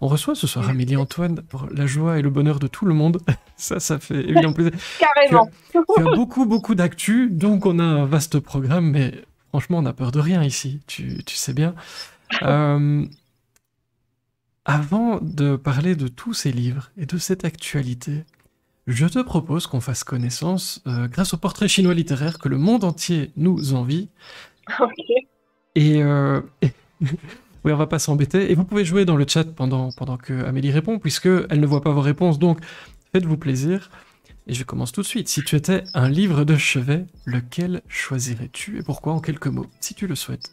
On reçoit ce soir Amélie-Antoine pour la joie et le bonheur de tout le monde. Ça fait évidemment plaisir. Carrément. Tu as beaucoup d'actu, donc on a un vaste programme, mais franchement, on n'a peur de rien ici, tu sais bien. Euh, Avant de parler de tous ces livres et de cette actualité, je te propose qu'on fasse connaissance grâce au portrait chinois littéraire que le monde entier nous envie. Ok. Et oui, on va pas s'embêter. Et vous pouvez jouer dans le chat pendant que Amélie répond, puisque elle ne voit pas vos réponses, donc faites-vous plaisir. Et je commence tout de suite. Si tu étais un livre de chevet, lequel choisirais-tu et pourquoi en quelques mots, si tu le souhaites?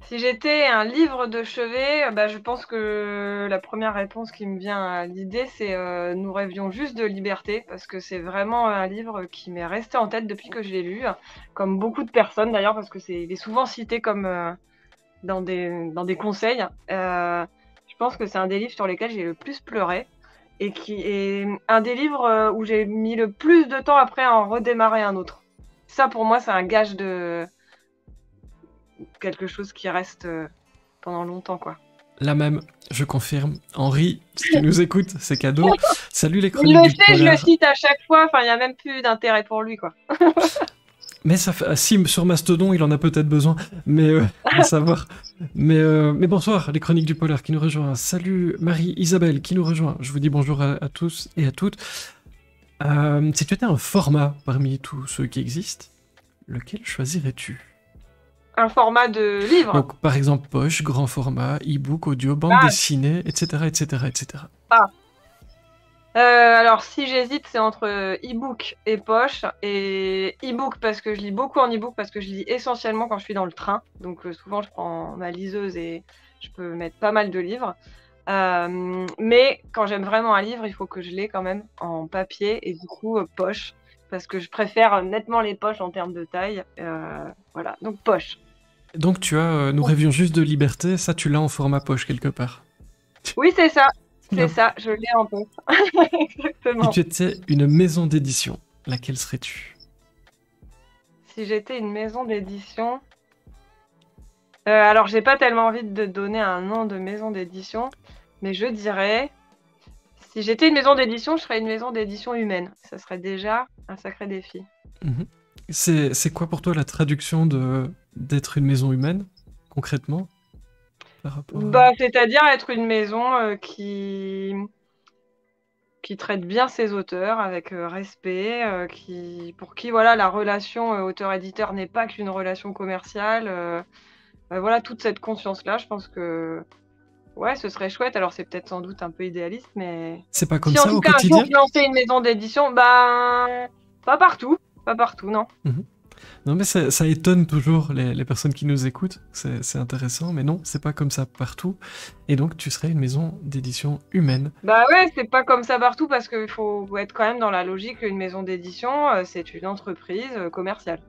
Si j'étais un livre de chevet, je pense que la première réponse qui me vient à l'idée, c'est Nous rêvions juste de liberté, parce que c'est vraiment un livre qui m'est resté en tête depuis que je l'ai lu, comme beaucoup de personnes d'ailleurs, parce que il est souvent cité comme dans des conseils. Je pense que c'est un des livres sur lesquels j'ai le plus pleuré, et qui est un des livres où j'ai mis le plus de temps après à en redémarrer un autre. Ça, pour moi, c'est un gage de quelque chose qui reste pendant longtemps, quoi. La même, je confirme. Henri, si tu nous écoutes, c'est cadeau. Salut les Il chroniques le du sait, je le polar. cite à chaque fois, enfin, il n'y a même plus d'intérêt pour lui, quoi. Mais ça fait... si, sur Mastodon, il en a peut-être besoin, mais à savoir. Mais bonsoir, les chroniques du polar qui nous rejoint. Salut Marie-Isabelle qui nous rejoint. Je vous dis bonjour à tous et à toutes. Si tu étais un format parmi tous ceux qui existent, lequel choisirais-tu? Un format de livre. Donc, par exemple, poche, grand format, e-book, audio, bande Ah. dessinée, etc., etc., etc. Alors, si j'hésite, c'est entre e-book et poche. Et e-book parce que je lis beaucoup en e-book, parce que je lis essentiellement quand je suis dans le train. Donc, souvent, je prends ma liseuse et je peux mettre pas mal de livres. Mais quand j'aime vraiment un livre, il faut que je l'ai quand même en papier et du coup, poche. Parce que je préfère nettement les poches en termes de taille. Voilà, donc poche. Donc, tu as Nous rêvions juste de liberté, ça, tu l'as en format poche quelque part. Oui, c'est ça. Bien. C'est ça, je l'ai en poche. Si Exactement. tu étais une maison d'édition, laquelle serais-tu? Si j'étais une maison d'édition... alors, j'ai pas tellement envie de donner un nom de maison d'édition, mais je dirais... Si j'étais une maison d'édition, je serais une maison d'édition humaine. Ça serait déjà un sacré défi. Mhm. C'est quoi pour toi la traduction d'être une maison humaine, concrètement par rapport à... C'est-à-dire être une maison qui traite bien ses auteurs avec respect, pour qui voilà, la relation auteur-éditeur n'est pas qu'une relation commerciale. Voilà, toute cette conscience-là, je pense que ouais, ce serait chouette. Alors, c'est peut-être sans doute un peu idéaliste, mais C'est pas comme si en ça tout au cas un jour quotidien? je lançais une maison d'édition, pas partout. Pas partout, non. Mhm. Non, mais ça étonne toujours les personnes qui nous écoutent. C'est intéressant, mais non, c'est pas comme ça partout. Et donc, tu serais une maison d'édition humaine. Bah ouais, c'est pas comme ça partout parce qu'il faut être quand même dans la logique qu'une maison d'édition, c'est une entreprise commerciale.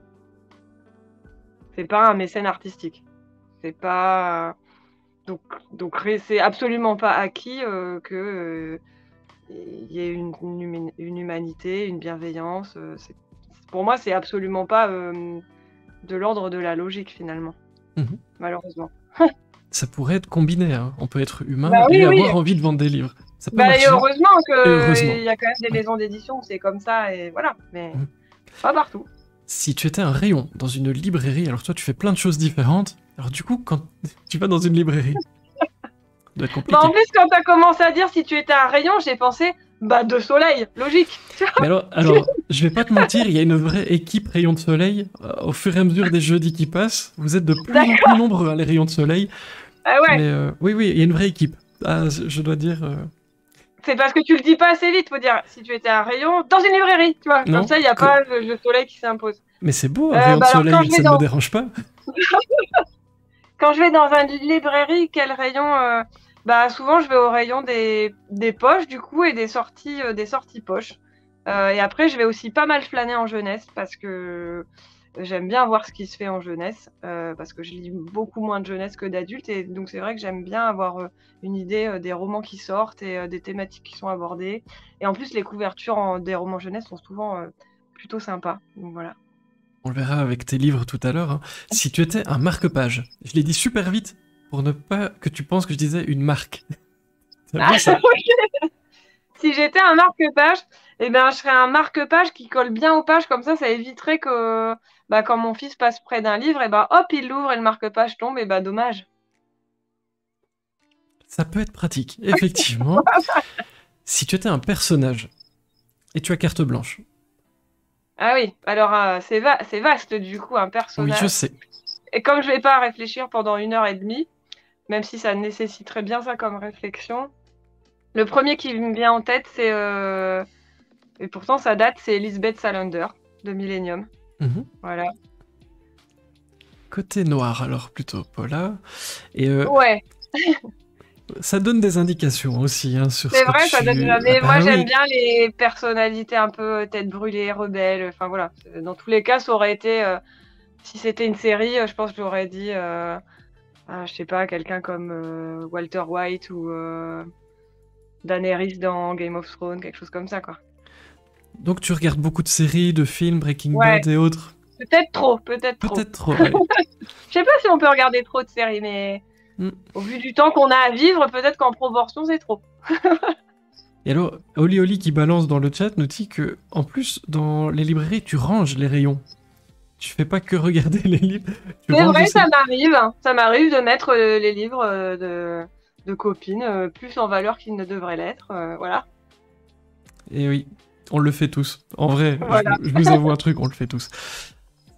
C'est pas un mécène artistique. C'est pas. Donc c'est absolument pas acquis que il y ait une humanité, une bienveillance. Pour moi, c'est absolument pas de l'ordre de la logique finalement, Mhm. malheureusement. Ça pourrait être combiné, hein. On peut être humain Bah et oui, oui. avoir envie de vendre des livres. Ça peut Et marcher. heureusement Et heureusement. qu'il y a quand même des Ouais. maisons d'édition où c'est comme ça et voilà, mais Mhm. pas partout. Si tu étais un rayon dans une librairie, alors toi tu fais plein de choses différentes, alors du coup quand tu vas dans une librairie, ça doit être compliqué. En plus, quand t'as commencé à dire si tu étais un rayon, j'ai pensé de soleil, logique. Mais alors, je vais pas te mentir, il y a une vraie équipe rayon de soleil. Au fur et à mesure des jeudis qui passent, vous êtes de plus en plus nombreux, hein, les rayons de soleil. Ah ouais. Mais oui, il y a une vraie équipe. Ah, je dois dire... C'est parce que tu le dis pas assez vite, faut dire si tu étais un rayon dans une librairie, tu vois. Non, Comme ça, il n'y a pas le soleil qui s'impose. Mais c'est beau, un rayon de alors, soleil, ça ne me dérange pas. Quand je vais dans une librairie, quel rayon souvent, je vais au rayon des poches, du coup, et des sorties poches. Et après, je vais aussi pas mal flâner en jeunesse, parce que j'aime bien voir ce qui se fait en jeunesse, parce que je lis beaucoup moins de jeunesse que d'adulte, et donc c'est vrai que j'aime bien avoir une idée des romans qui sortent et des thématiques qui sont abordées. Et en plus, les couvertures des romans jeunesse sont souvent plutôt sympas. Donc voilà. On le verra avec tes livres tout à l'heure. Hein. Si tu étais un marque-page, je l'ai dit super vite pour ne pas que tu penses que je disais une marque. C'est Ah, bien ça. ok. Si j'étais un marque-page, eh ben, je serais un marque-page qui colle bien aux pages, comme ça éviterait que quand mon fils passe près d'un livre, et ben, hop, il l'ouvre et le marque-page tombe, et ben, dommage. Ça peut être pratique, effectivement. Si tu étais un personnage et tu as carte blanche. Ah oui, alors c'est vaste du coup, un Oui, je personnage. sais. Et comme je vais pas réfléchir pendant 1 heure et demie, même si ça nécessiterait bien ça comme réflexion, le premier qui me vient en tête, et pourtant ça date, c'est Lisbeth Salander de Millennium. Mhm. Voilà. Côté noir, alors plutôt, Paula. Et Ouais, ça donne des indications aussi hein, sur ce c'est que vrai, ça donne tu... Ah mais moi bah j'aime oui, bien les personnalités un peu tête brûlée, rebelles. Enfin voilà. Dans tous les cas, ça aurait été, si c'était une série, je pense que j'aurais dit, je sais pas, quelqu'un comme Walter White ou Daenerys dans Game of Thrones, quelque chose comme ça, quoi. donc tu regardes beaucoup de séries, de films, Breaking Ouais, Bad et autres. peut-être trop, peut-être trop. Peut-être trop, ouais. Je sais pas si on peut regarder trop de séries, mais Hmm. au vu du temps qu'on a à vivre, peut-être qu'en proportion, c'est trop. Et alors, Oli Oli qui balance dans le chat nous dit que, en plus, dans les librairies, tu ranges les rayons. Tu fais pas que regarder les livres, tu C'est ranges vrai, aussi. ça m'arrive. Ça m'arrive de mettre les livres de copines plus en valeur qu'ils ne devraient l'être. Voilà. Et oui, on le fait tous. En vrai, Voilà. je vous avoue un truc, on le fait tous.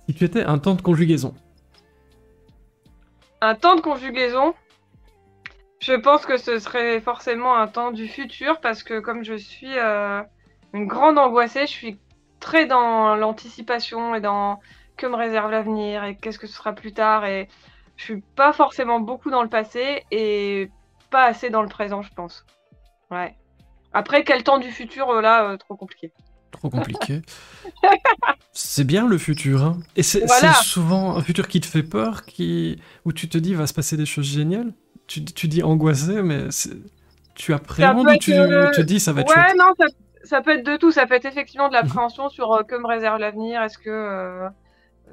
Si tu étais un temps de conjugaison, Un temps de conjugaison, je pense que ce serait forcément un temps du futur parce que comme je suis une grande angoissée, je suis très dans l'anticipation et dans que me réserve l'avenir et qu'est-ce que ce sera plus tard et je suis pas forcément beaucoup dans le passé et pas assez dans le présent, je pense. Ouais. Après, quel temps du futur, là, trop compliqué. trop compliqué. C'est bien le futur, hein. Et c'est Voilà. souvent un futur qui te fait peur, où tu te dis va se passer des choses géniales. Tu dis angoissé, mais tu Ça appréhendes peut ou être, tu te dis ça va être ouais, chouette. non, ça peut être de tout. Ça peut être effectivement de Mhm. l'appréhension sur que me réserve l'avenir. Est-ce que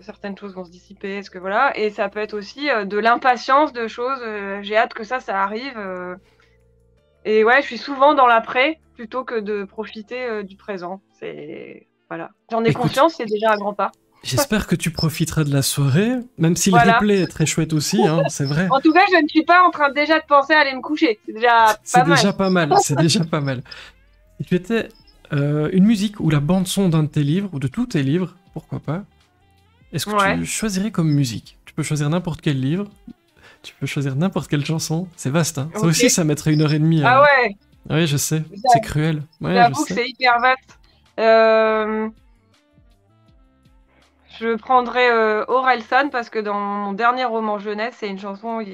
certaines choses vont se dissiper? Est-ce que voilà? Et ça peut être aussi de l'impatience de choses. J'ai hâte que ça arrive. Et ouais, je suis souvent dans l'après plutôt que de profiter du présent. C'est voilà. J'en ai Écoute, conscience, c'est déjà un grand pas. j'espère que tu profiteras de la soirée, même si le Voilà. replay est très chouette aussi, hein, c'est vrai. En tout cas, je ne suis pas en train déjà de penser à aller me coucher. C'est déjà C'est pas mal. déjà pas mal, c'est déjà pas mal. Si tu étais une musique ou la bande-son d'un de tes livres, ou de tous tes livres, pourquoi pas, est-ce que Ouais. tu choisirais comme musique? Tu peux choisir n'importe quel livre, tu peux choisir n'importe quelle chanson, c'est vaste, hein. Ça Ok. aussi, ça mettrait 1 heure et demie Ah à... ouais. Oui, je sais, c'est cruel. Ouais, je J'avoue que sais. c'est hyper vaste. Euh, je prendrais Orelsan parce que dans mon dernier roman jeunesse, il y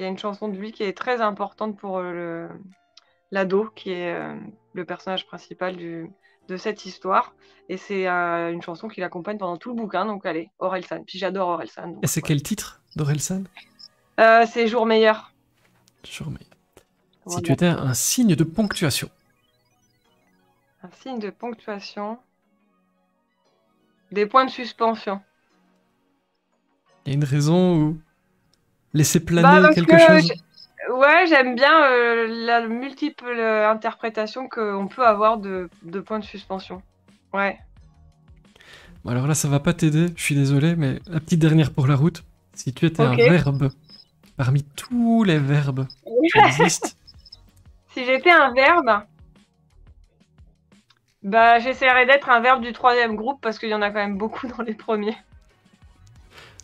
a une chanson de lui qui est très importante pour l'ado, qui est le personnage principal de cette histoire. Et c'est une chanson qui l'accompagne pendant tout le bouquin. Donc allez, Orelsan. Puis j'adore Orelsan. Et Donc, c'est voilà. quel titre d'Orelsan? C'est Jour meilleur. Toujours meilleur. Si tu Voilà. étais un signe de ponctuation, Un signe de ponctuation. Des points de suspension. il y a une raison ou laisser Bah planer parce quelque que chose? ouais, j'aime bien la multiple interprétation qu'on peut avoir de points de suspension. Ouais. Bon, alors là, ça va pas t'aider, je suis désolé, mais la petite dernière pour la route. Si tu étais un Ok. verbe, parmi tous les verbes qui existent, Si j'étais un verbe, bah j'essaierais d'être un verbe du troisième groupe parce qu'il y en a quand même beaucoup dans les premiers.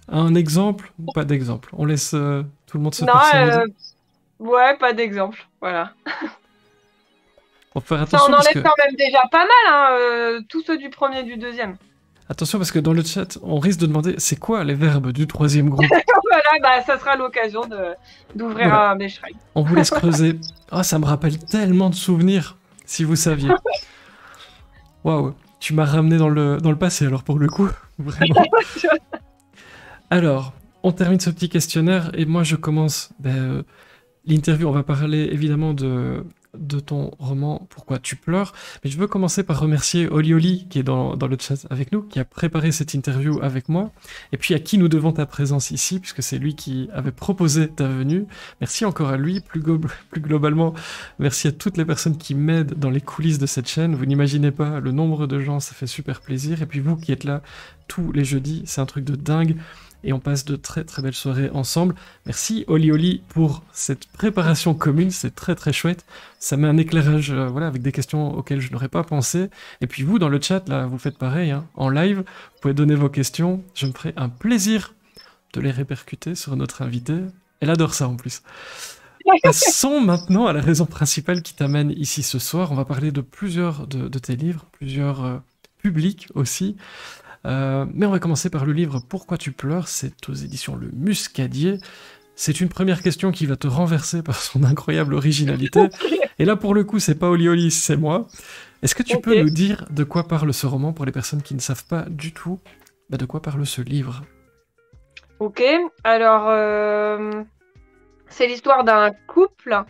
un exemple ou pas d'exemple? On laisse tout le monde se Non, personnaliser. ouais, pas d'exemple. Voilà. Faut faire Ça en attention parce enlève que quand même déjà pas mal, hein, tous ceux du premier et du deuxième. attention parce que dans le chat, on risque de demander c'est quoi les verbes du troisième groupe? Voilà, bah ça sera l'occasion d'ouvrir Voilà, un Beschreib. on vous laisse creuser. Ah, ça me rappelle tellement de souvenirs, si vous saviez. Waouh, tu m'as ramené dans le passé alors pour le coup, vraiment. Alors, on termine ce petit questionnaire et moi je commence l'interview. On va parler évidemment de de ton roman Pourquoi tu pleures. Mais je veux commencer par remercier Oli Oli, qui est dans le chat avec nous, qui a préparé cette interview avec moi, et puis à qui nous devons ta présence ici, puisque c'est lui qui avait proposé ta venue. Merci encore à lui. Plus globalement, merci à toutes les personnes qui m'aident dans les coulisses de cette chaîne. Vous n'imaginez pas le nombre de gens, ça fait super plaisir. Et puis vous qui êtes là tous les jeudis, c'est un truc de dingue. Et on passe de très très belles soirées ensemble. Merci Oli Oli pour cette préparation commune, c'est très très chouette. Ça met un éclairage voilà, avec des questions auxquelles je n'aurais pas pensé. Et puis vous, dans le chat, là, vous faites pareil, hein, en live, vous pouvez donner vos questions. Je me ferai un plaisir de les répercuter sur notre invitée. Elle adore ça en plus. Passons maintenant à la raison principale qui t'amène ici ce soir. On va parler de plusieurs de tes livres, plusieurs publics aussi. Mais on va commencer par le livre Pourquoi tu pleures, c'est aux éditions Le Muscadier. C'est une première question qui va te renverser par son incroyable originalité. Et là, pour le coup, c'est pas Oli Oli, c'est moi. Est-ce que tu peux nous dire de quoi parle ce roman pour les personnes qui ne savent pas du tout de quoi parle ce livre? Ok, alors c'est l'histoire d'un couple,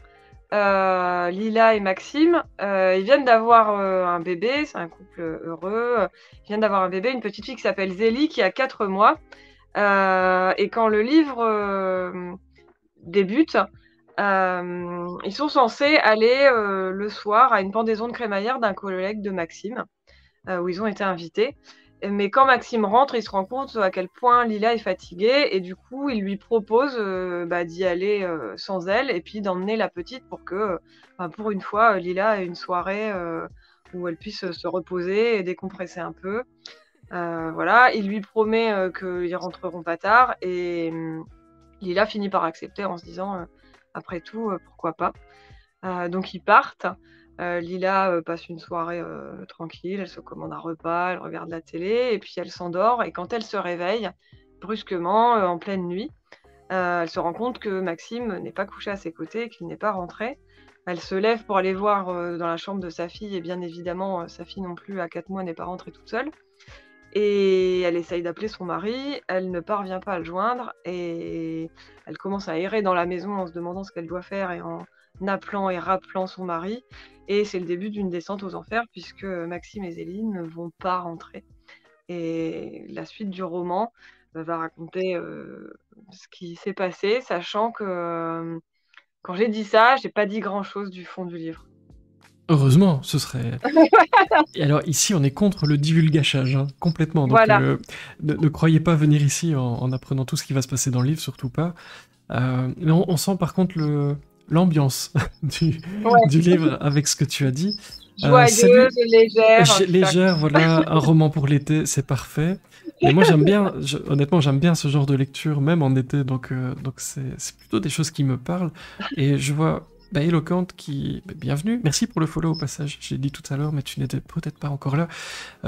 Lila et Maxime. Ils viennent d'avoir un bébé, c'est un couple heureux. Ils viennent d'avoir un bébé, une petite fille qui s'appelle Zélie, qui a 4 mois. Et quand le livre débute, ils sont censés aller le soir à une pendaison de crémaillère d'un collègue de Maxime, où ils ont été invités. Mais quand Maxime rentre, il se rend compte à quel point Lila est fatiguée et du coup, il lui propose d'y aller sans elle et puis d'emmener la petite pour que, pour une fois, Lila ait une soirée où elle puisse se reposer et décompresser un peu. Voilà, il lui promet qu'ils rentreront pas tard et Lila finit par accepter en se disant après tout, pourquoi pas. Donc ils partent. Lila passe une soirée tranquille, elle se commande un repas, elle regarde la télé et puis elle s'endort. Et quand elle se réveille, brusquement, en pleine nuit, elle se rend compte que Maxime n'est pas couché à ses côtés et qu'il n'est pas rentré. Elle se lève pour aller voir dans la chambre de sa fille et bien évidemment, sa fille non plus à 4 mois n'est pas rentrée toute seule. Et elle essaye d'appeler son mari, elle ne parvient pas à le joindre et elle commence à errer dans la maison en se demandant ce qu'elle doit faire et en appelant et rappelant son mari. Et c'est le début d'une descente aux enfers puisque Maxime et Zélie ne vont pas rentrer. Et la suite du roman va raconter ce qui s'est passé, sachant que quand j'ai dit ça, j'ai pas dit grand-chose du fond du livre. Heureusement, ce serait... Et alors ici, on est contre le divulgachage, hein, complètement. Donc Voilà. ne croyez pas venir ici en apprenant tout ce qui va se passer dans le livre, surtout pas. Mais on sent par contre l'ambiance du livre avec ce que tu as dit. Joyeuse, légère. Légère, voilà, un roman pour l'été, c'est parfait. Mais moi j'aime bien, honnêtement j'aime bien ce genre de lecture, même en été, donc c'est plutôt des choses qui me parlent. Et je vois Éloquente qui... bienvenue, merci pour le follow au passage, je l'ai dit tout à l'heure, mais tu n'étais peut-être pas encore là,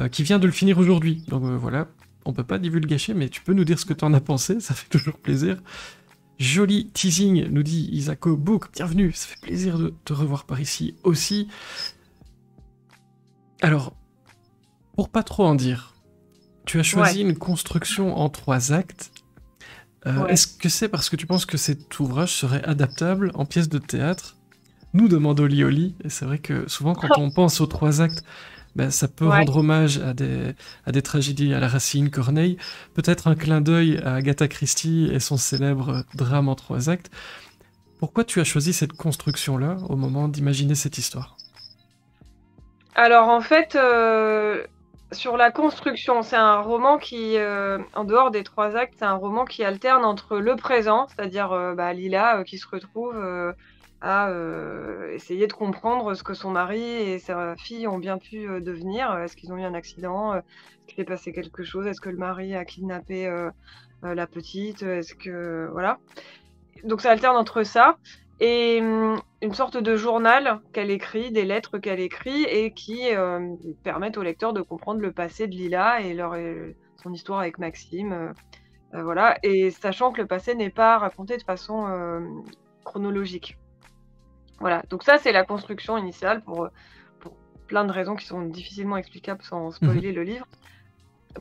qui vient de le finir aujourd'hui. Donc voilà, on peut pas divulgacher, mais tu peux nous dire ce que tu en as pensé, ça fait toujours plaisir. Joli teasing, nous dit Isako Book, bienvenue, ça fait plaisir de te revoir par ici aussi. Alors, pour pas trop en dire, tu as choisi une construction en 3 actes. Est-ce que c'est parce que tu penses que cet ouvrage serait adaptable en pièce de théâtre? Nous demande Oli Oli, et c'est vrai que souvent quand on pense aux 3 actes, ça peut rendre hommage à des tragédies à la Racine, Corneille, peut-être un clin d'œil à Agatha Christie et son célèbre drame en 3 actes. Pourquoi tu as choisi cette construction-là au moment d'imaginer cette histoire? Alors en fait, sur la construction, c'est un roman qui, en dehors des 3 actes, c'est un roman qui alterne entre le présent, c'est-à-dire Lila qui se retrouve à essayer de comprendre ce que son mari et sa fille ont bien pu devenir. Est-ce qu'ils ont eu un accident? Est-ce qu'il s'est passé quelque chose? Est-ce que le mari a kidnappé la petite? Est-ce que... Voilà. Donc ça alterne entre ça et une sorte de journal qu'elle écrit, des lettres qu'elle écrit et qui permettent au lecteur de comprendre le passé de Lila et son histoire avec Maxime. Voilà. Et sachant que le passé n'est pas raconté de façon chronologique. Voilà. Donc ça, c'est la construction initiale pour plein de raisons qui sont difficilement explicables sans spoiler le livre.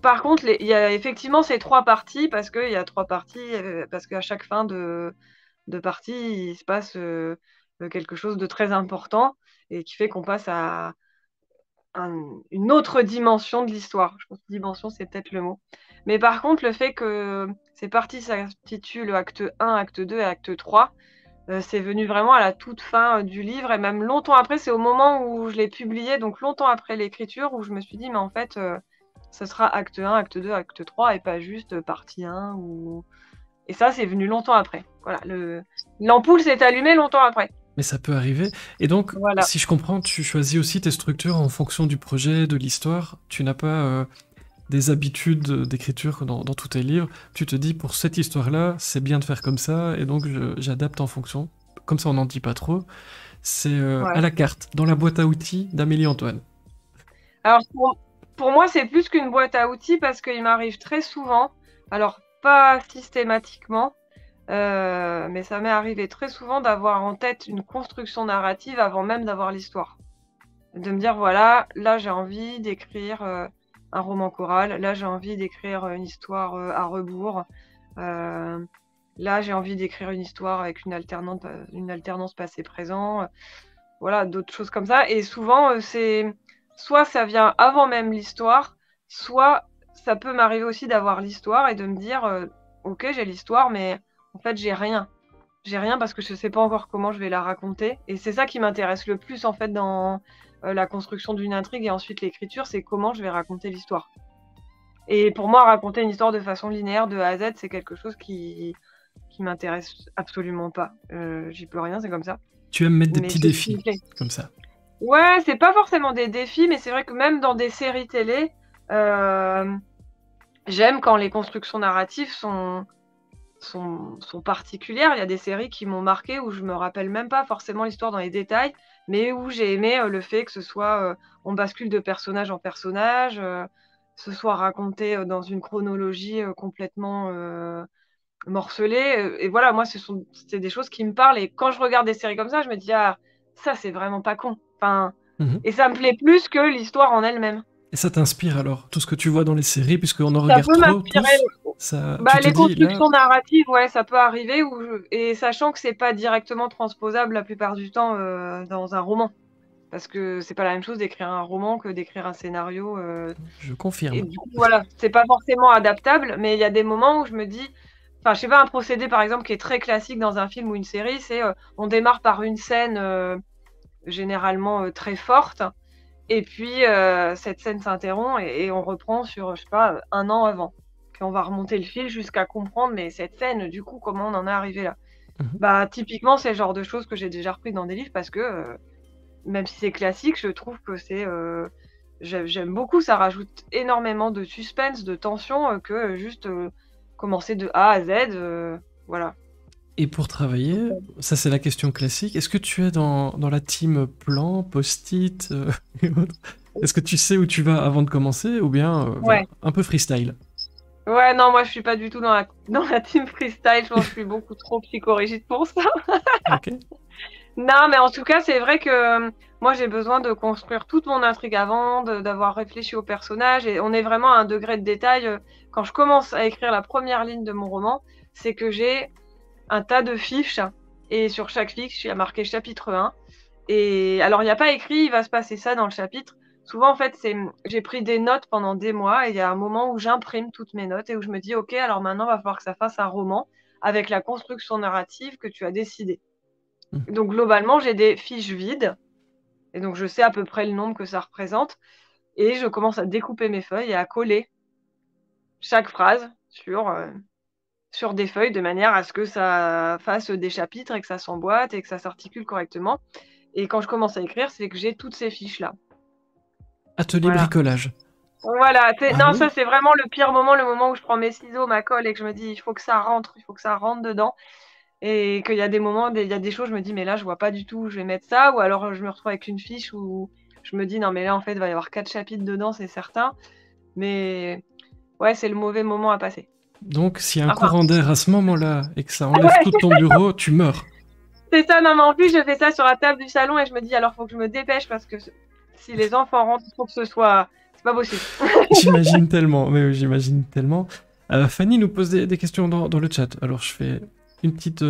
Par contre, il y a effectivement ces 3 parties parce qu'il y a 3 parties, parce qu'à chaque fin de partie, il se passe quelque chose de très important et qui fait qu'on passe à une autre dimension de l'histoire. Je pense que dimension, c'est peut-être le mot. Mais par contre, le fait que ces parties s'intitulent acte 1, acte 2 et acte 3, c'est venu vraiment à la toute fin du livre et même longtemps après, c'est au moment où je l'ai publié, donc longtemps après l'écriture, où je me suis dit, mais en fait, ce sera acte 1, acte 2, acte 3 et pas juste partie 1 ou... Et ça, c'est venu longtemps après. Voilà, l'ampoule s'est allumée longtemps après. Mais ça peut arriver. Et donc, Voilà. si je comprends, tu choisis aussi tes structures en fonction du projet, de l'histoire. Tu n'as pas des habitudes d'écriture dans tous tes livres. Tu te dis, pour cette histoire-là, c'est bien de faire comme ça, et donc j'adapte en fonction. Comme ça, on n'en dit pas trop. C'est Ouais. à la carte, dans la boîte à outils d'Amélie Antoine. Alors, pour moi, c'est plus qu'une boîte à outils parce qu'il m'arrive très souvent, alors pas systématiquement, mais ça m'est arrivé très souvent d'avoir en tête une construction narrative avant même d'avoir l'histoire. De me dire, voilà, là j'ai envie d'écrire un roman choral, là j'ai envie d'écrire une histoire à rebours, là j'ai envie d'écrire une histoire avec une alternance passé-présent, voilà, d'autres choses comme ça. Et souvent, soit ça vient avant même l'histoire, soit ça peut m'arriver aussi d'avoir l'histoire et de me dire, ok, j'ai l'histoire, mais en fait, j'ai rien. J'ai rien parce que je sais pas encore comment je vais la raconter. Et c'est ça qui m'intéresse le plus, en fait, dans la construction d'une intrigue et ensuite l'écriture, c'est comment je vais raconter l'histoire. Et pour moi, raconter une histoire de façon linéaire de A à Z, c'est quelque chose qui m'intéresse absolument pas. J'y peux rien, c'est comme ça. Tu aimes mettre des Mais petits c'est ce qui défis, me plaît. comme ça. Ouais, c'est pas forcément des défis, mais c'est vrai que même dans des séries télé, j'aime quand les constructions narratives sont particulières. Il y a des séries qui m'ont marqué où je me rappelle même pas forcément l'histoire dans les détails, mais où j'ai aimé le fait que ce soit on bascule de personnage en personnage, ce soit raconté dans une chronologie complètement morcelée. Et voilà, moi, c'est des choses qui me parlent. Et quand je regarde des séries comme ça, je me dis, ah, ça, c'est vraiment pas con. Enfin, Mhm. et ça me plaît plus que l'histoire en elle-même. Et ça t'inspire alors, tout ce que tu vois dans les séries, puisqu'on en Ça regarde peut trop m'inspirer. tous, ça, tu Bah, te les dis là, constructions narratives, ouais, ça peut arriver. Et sachant que c'est pas directement transposable la plupart du temps dans un roman. Parce que c'est pas la même chose d'écrire un roman que d'écrire un scénario. je Et confirme. du coup, voilà, c'est pas forcément adaptable, mais il y a des moments où je me dis, enfin, je sais pas, un procédé par exemple qui est très classique dans un film ou une série, c'est on démarre par une scène généralement très forte, et puis cette scène s'interrompt et on reprend sur, je sais pas, un an avant. Puis on va remonter le fil jusqu'à comprendre, mais cette scène, du coup, comment on en est arrivé là? Mhm. Bah, typiquement, c'est le genre de choses que j'ai déjà repris dans des livres parce que même si c'est classique, je trouve que j'aime beaucoup, ça rajoute énormément de suspense, de tension, que juste commencer de A à Z, voilà. Et pour travailler, ça c'est la question classique, est-ce que tu es dans la team plan, post-it et autres? Est-ce que tu sais où tu vas avant de commencer ou bien voilà, Ouais. un peu freestyle? Ouais, non, moi je suis pas du tout dans la team freestyle, je pense que je suis beaucoup trop psychorigide pour ça. Ok. Non, mais en tout cas, c'est vrai que moi j'ai besoin de construire toute mon intrigue avant, d'avoir réfléchi au personnage, et on est vraiment à un degré de détail. Quand je commence à écrire la première ligne de mon roman, c'est que j'ai un tas de fiches, et sur chaque fiche, il y a marqué chapitre 1. Et alors, il n'y a pas écrit, il va se passer ça dans le chapitre. Souvent, en fait, j'ai pris des notes pendant des mois, et il y a un moment où j'imprime toutes mes notes et où je me dis, OK, alors maintenant, il va falloir que ça fasse un roman avec la construction narrative que tu as décidée. Mhm. Donc, globalement, j'ai des fiches vides, et donc je sais à peu près le nombre que ça représente, et je commence à découper mes feuilles et à coller chaque phrase sur des feuilles de manière à ce que ça fasse des chapitres et que ça s'emboîte et que ça s'articule correctement. Et quand je commence à écrire, c'est que j'ai toutes ces fiches-là. Atelier Voilà. bricolage. Voilà. Ah Non, ça, oui. c'est vraiment le pire moment, le moment où je prends mes ciseaux, ma colle et que je me dis, il faut que ça rentre, il faut que ça rentre dedans. Et qu'il y a des moments, il y a des choses, je me dis, mais là, je vois pas du tout où je vais mettre ça. Ou alors, je me retrouve avec une fiche où je me dis, non, mais là, en fait, il va y avoir 4 chapitres dedans, c'est certain. Mais ouais, c'est le mauvais moment à passer. Donc s'il y a un Enfin, courant d'air à ce moment-là et que ça enlève tout ouais, ton bureau, tu meurs. c'est ça. Non, mais en plus, je fais ça sur la table du salon et je me dis, alors, faut que je me dépêche parce que si les enfants rentrent, il faut que ce soit. C'est pas possible. J'imagine tellement, mais oui, j'imagine tellement. Fanny nous pose des questions dans le chat. Alors je fais une petite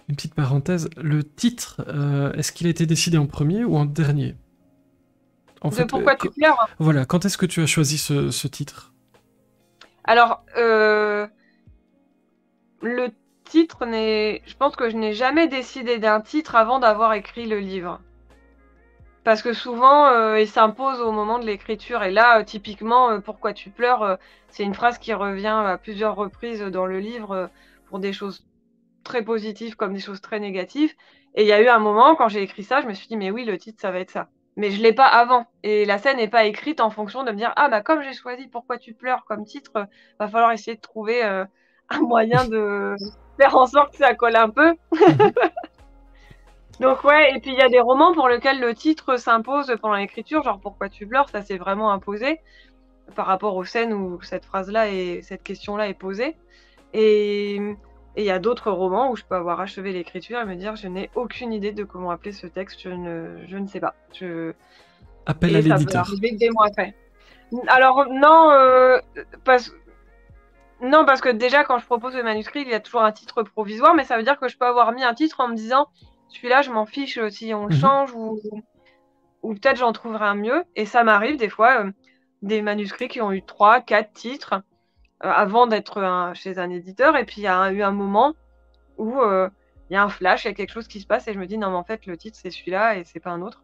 Une petite parenthèse, le titre, est-ce qu'il a été décidé en premier ou en dernier? En De fait, pourquoi tu pleures? voilà, quand est-ce que tu as choisi ce titre? Alors, le titre je pense que je n'ai jamais décidé d'un titre avant d'avoir écrit le livre. Parce que souvent, il s'impose au moment de l'écriture. Et là, typiquement, pourquoi tu pleures, c'est une phrase qui revient à plusieurs reprises dans le livre, pour des choses très positives comme des choses très négatives. Et il y a eu un moment, quand j'ai écrit ça, je me suis dit: «Mais oui, le titre, ça va être ça». Mais je l'ai pas avant et la scène n'est pas écrite en fonction de me dire: «Ah bah, comme j'ai choisi "Pourquoi tu pleures" comme titre, va falloir essayer de trouver, un moyen de faire en sorte que ça colle un peu». Mhm. Donc ouais, et puis il y a des romans pour lesquels le titre s'impose pendant l'écriture, genre «Pourquoi tu pleures?», ça s'est vraiment imposé par rapport aux scènes où cette phrase-là et cette question-là est posée. Et il y a d'autres romans où je peux avoir achevé l'écriture et me dire: «Je n'ai aucune idée de comment appeler ce texte, je ne sais pas». Appel à Et ça peut l'éditeur. arriver des mois après. Alors non, parce que déjà quand je propose le manuscrit, il y a toujours un titre provisoire, mais ça veut dire que je peux avoir mis un titre en me disant: «Celui-là, je m'en fiche, si on le Mhm. change ou peut-être j'en trouverai un mieux». Et ça m'arrive des fois, des manuscrits qui ont eu 3, 4 titres, avant d'être chez un éditeur, et puis il y a eu un moment où, il y a un flash, il y a quelque chose qui se passe et je me dis: «Non mais en fait le titre c'est celui-là et c'est pas un autre».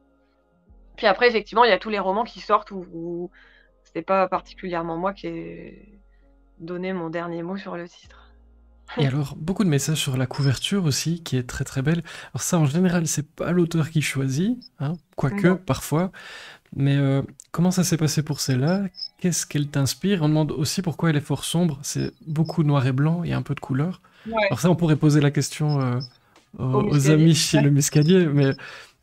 Puis après effectivement, il y a tous les romans qui sortent où c'est pas particulièrement moi qui ai donné mon dernier mot sur le titre. Et alors, beaucoup de messages sur la couverture aussi, qui est très très belle. Alors ça, en général, c'est pas l'auteur qui choisit, hein, quoique, Non. parfois. Mais comment ça s'est passé pour celle-là? Qu'est-ce qu'elle t'inspire? On demande aussi pourquoi elle est fort sombre. C'est beaucoup noir et blanc, il y a un peu de couleur. Ouais, Alors ça, on pourrait poser la question au aux Muscadie. amis chez le Muscadier, mais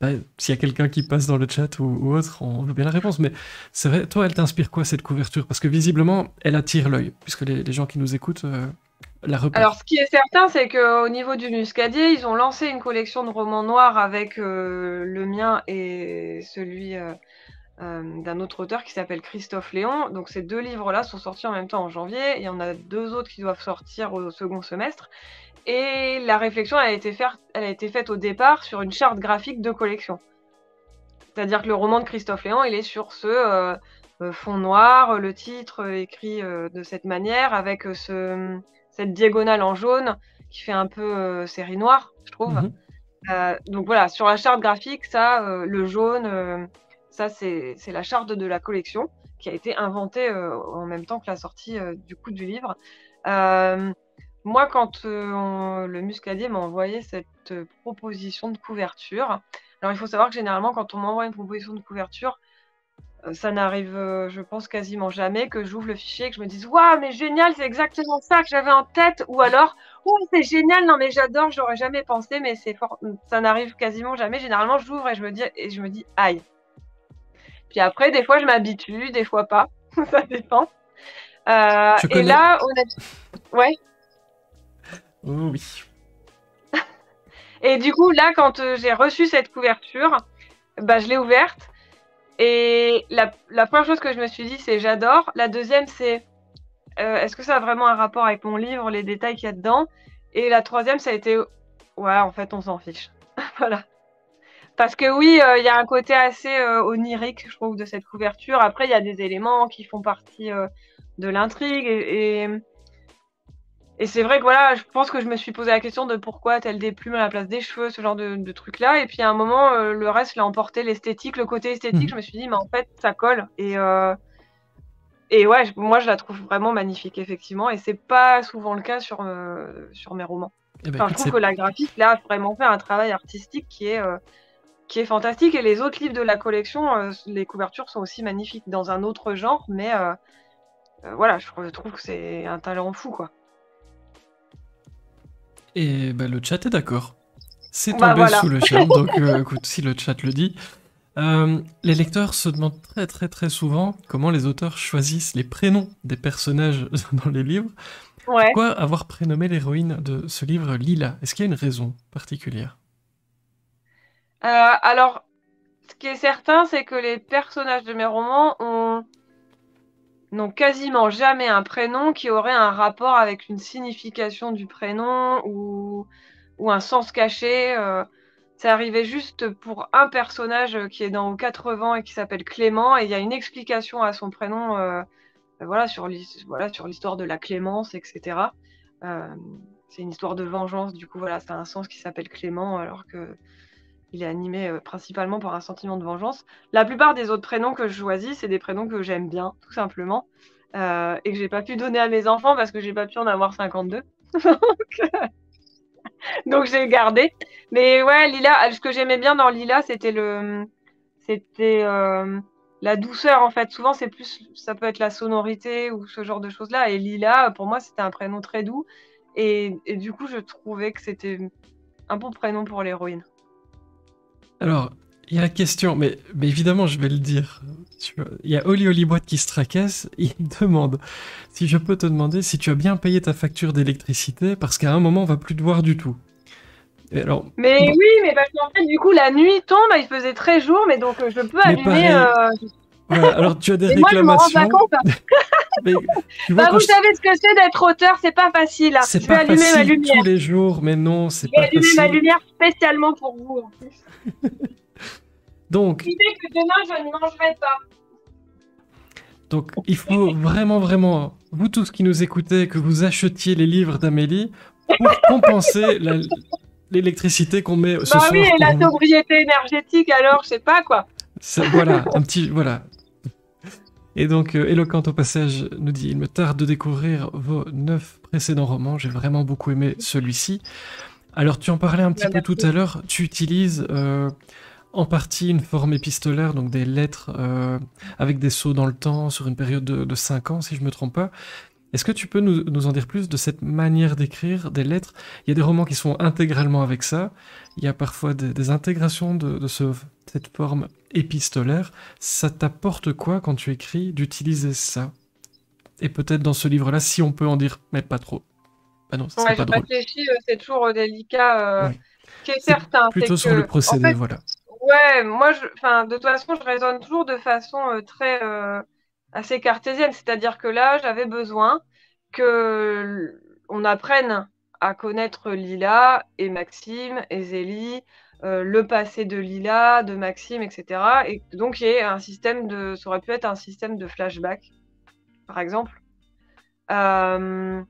bah, s'il y a quelqu'un qui passe dans le chat ou autre, on veut bien la réponse. Mais c'est vrai, toi, elle t'inspire quoi cette couverture? Parce que visiblement, elle attire l'œil, puisque les gens qui nous écoutent la Alors, repèrent. ce qui est certain, c'est qu'au niveau du Muscadier, ils ont lancé une collection de romans noirs avec, le mien et celui, d'un autre auteur qui s'appelle Christophe Léon. Donc ces 2 livres-là sont sortis en même temps en janvier. Il y en a 2 autres qui doivent sortir au second semestre. Et la réflexion elle a été faite au départ sur une charte graphique de collection. C'est-à-dire que le roman de Christophe Léon, il est sur fond noir, le titre, écrit, de cette manière avec, cette diagonale en jaune qui fait un peu, série noire, je trouve. Mhm. Donc voilà, sur la charte graphique, ça, le jaune, ça c'est la charte de la collection qui a été inventée, en même temps que la sortie, du coup du livre. Hem, Moi quand, le Muscadier m'a envoyé cette, proposition de couverture, alors il faut savoir que généralement quand on m'envoie une proposition de couverture, ça n'arrive, je pense quasiment jamais que j'ouvre le fichier et que je me dise: «Waouh, mais génial, c'est exactement ça que j'avais en tête», ou alors: «Oh, c'est génial, non mais j'adore, j'aurais jamais pensé, mais c'est fort». Ça n'arrive quasiment jamais. Généralement, j'ouvre et je me dis: «Aïe». Puis après, des fois, je m'habitue, des fois pas, ça dépend. Je Et connais. là, ouais. Oh oui. Et du coup, là, quand, j'ai reçu cette couverture, bah, je l'ai ouverte et la 1re chose que je me suis dit, c'est: «J'adore». La deuxième, c'est: «Est-ce que ça a vraiment un rapport avec mon livre, les détails qu'il y a dedans?» Et la troisième, ça a été: «Ouais, en fait, on s'en fiche». Voilà. Parce que oui, il y a un côté assez, onirique, je trouve, de cette couverture. Après, il y a des éléments qui font partie, de l'intrigue et c'est vrai que voilà, je pense que je me suis posé la question de pourquoi telle des plumes à la place des cheveux, ce genre de trucs-là. Et puis à un moment, le reste l'a emporté, l'esthétique, le côté esthétique. Mhm. Je me suis dit: «Mais en fait, ça colle». Et ouais, moi, je la trouve vraiment magnifique, effectivement, et c'est pas souvent le cas sur mes romans. Eh ben Enfin, je écoute, trouve c'est que la graphiste, là, a vraiment fait un travail artistique qui est fantastique. Et les autres livres de la collection, les couvertures sont aussi magnifiques dans un autre genre, mais voilà, je trouve que c'est un talent fou, quoi. et ben, le chat est d'accord. C'est Bah tombé voilà. sous le charme, donc écoute, si le chat le dit. Les lecteurs se demandent très très très souvent comment les auteurs choisissent les prénoms des personnages dans les livres. Ouais. Pourquoi avoir prénommé l'héroïne de ce livre Lila? Est-ce qu'il y a une raison particulière? Alors, ce qui est certain, c'est que les personnages de mes romans n'ont quasiment jamais un prénom qui aurait un rapport avec une signification du prénom ou un sens caché. C'est arrivé juste pour un personnage qui est dans Aux 4 vents et qui s'appelle Clément, et il y a une explication à son prénom, voilà, sur l'histoire de la clémence, etc. C'est une histoire de vengeance, du coup, voilà, ça a un sens qui s'appelle Clément, alors que il est animé principalement par un sentiment de vengeance. La plupart des autres prénoms que je choisis, c'est des prénoms que j'aime bien, tout simplement, et que j'ai pas pu donner à mes enfants parce que j'ai pas pu en avoir 52. Donc j'ai gardé. Mais ouais, Lila, ce que j'aimais bien dans Lila, c'était la douceur en fait. Souvent c'est plus, ça peut être la sonorité ou ce genre de choses-là. Et Lila, pour moi, c'était un prénom très doux. Et du coup, je trouvais que c'était un bon prénom pour l'héroïne. Alors, il y a la question, mais évidemment, je vais le dire. Il y a Oli Oli Boîte qui se tracasse. Il demande si je peux te demander si tu as bien payé ta facture d'électricité, parce qu'à un moment, on va plus te voir du tout. Et alors, Mais oui, mais parce qu'en fait, du coup, la nuit tombe, il faisait très jour, mais donc je peux mais allumer. pareil, voilà, alors tu as des Et moi, je m'en rends pas réclamations. compte. Mais tu vois, Bah, quand vous savez ce que c'est d'être auteur, c'est pas facile. c'est Je vais pas allumer ma facile lumière. tous les jours, mais non, c'est Je vais pas allumer ma facile. lumière spécialement pour vous, en plus. Donc, L'idée que demain, je ne mangerai pas. il faut vraiment, vraiment, vous tous qui nous écoutez, que vous achetiez les livres d'Amélie pour compenser l'électricité qu'on met ce Bah soir oui, et pour la vous. sobriété énergétique, alors, je sais pas, quoi. Voilà, un petit, voilà. Et donc, Éloquente au passage nous dit: il me tarde de découvrir vos 9 précédents romans, j'ai vraiment beaucoup aimé celui-ci. Alors, tu en parlais un petit Bah, peu tout merci. à l'heure, tu utilises en partie une forme épistolaire, donc des lettres avec des sauts dans le temps sur une période de 5 ans, si je me trompe pas. Est-ce que tu peux nous en dire plus de cette manière d'écrire des lettres? Il y a des romans qui sont intégralement avec ça. Il y a parfois des intégrations de cette forme épistolaire. Ça t'apporte quoi quand tu écris d'utiliser ça? Et peut-être dans ce livre-là, si on peut en dire, mais pas trop. Ah non, ça serait Ouais, je pas drôle. réfléchis, c'est toujours délicat. Oui. Ce qui est C'est certain, c'est plutôt sur le que, en procédé, fait, voilà. ouais, moi, enfin, de toute façon, je raisonne toujours de façon très assez cartésienne. C'est-à-dire que là, j'avais besoin que on apprenne à connaître Lila et Maxime et Zélie, le passé de Lila, de Maxime, etc. Et donc, il y ait un système ça aurait pu être un système de flashback, par exemple, euh,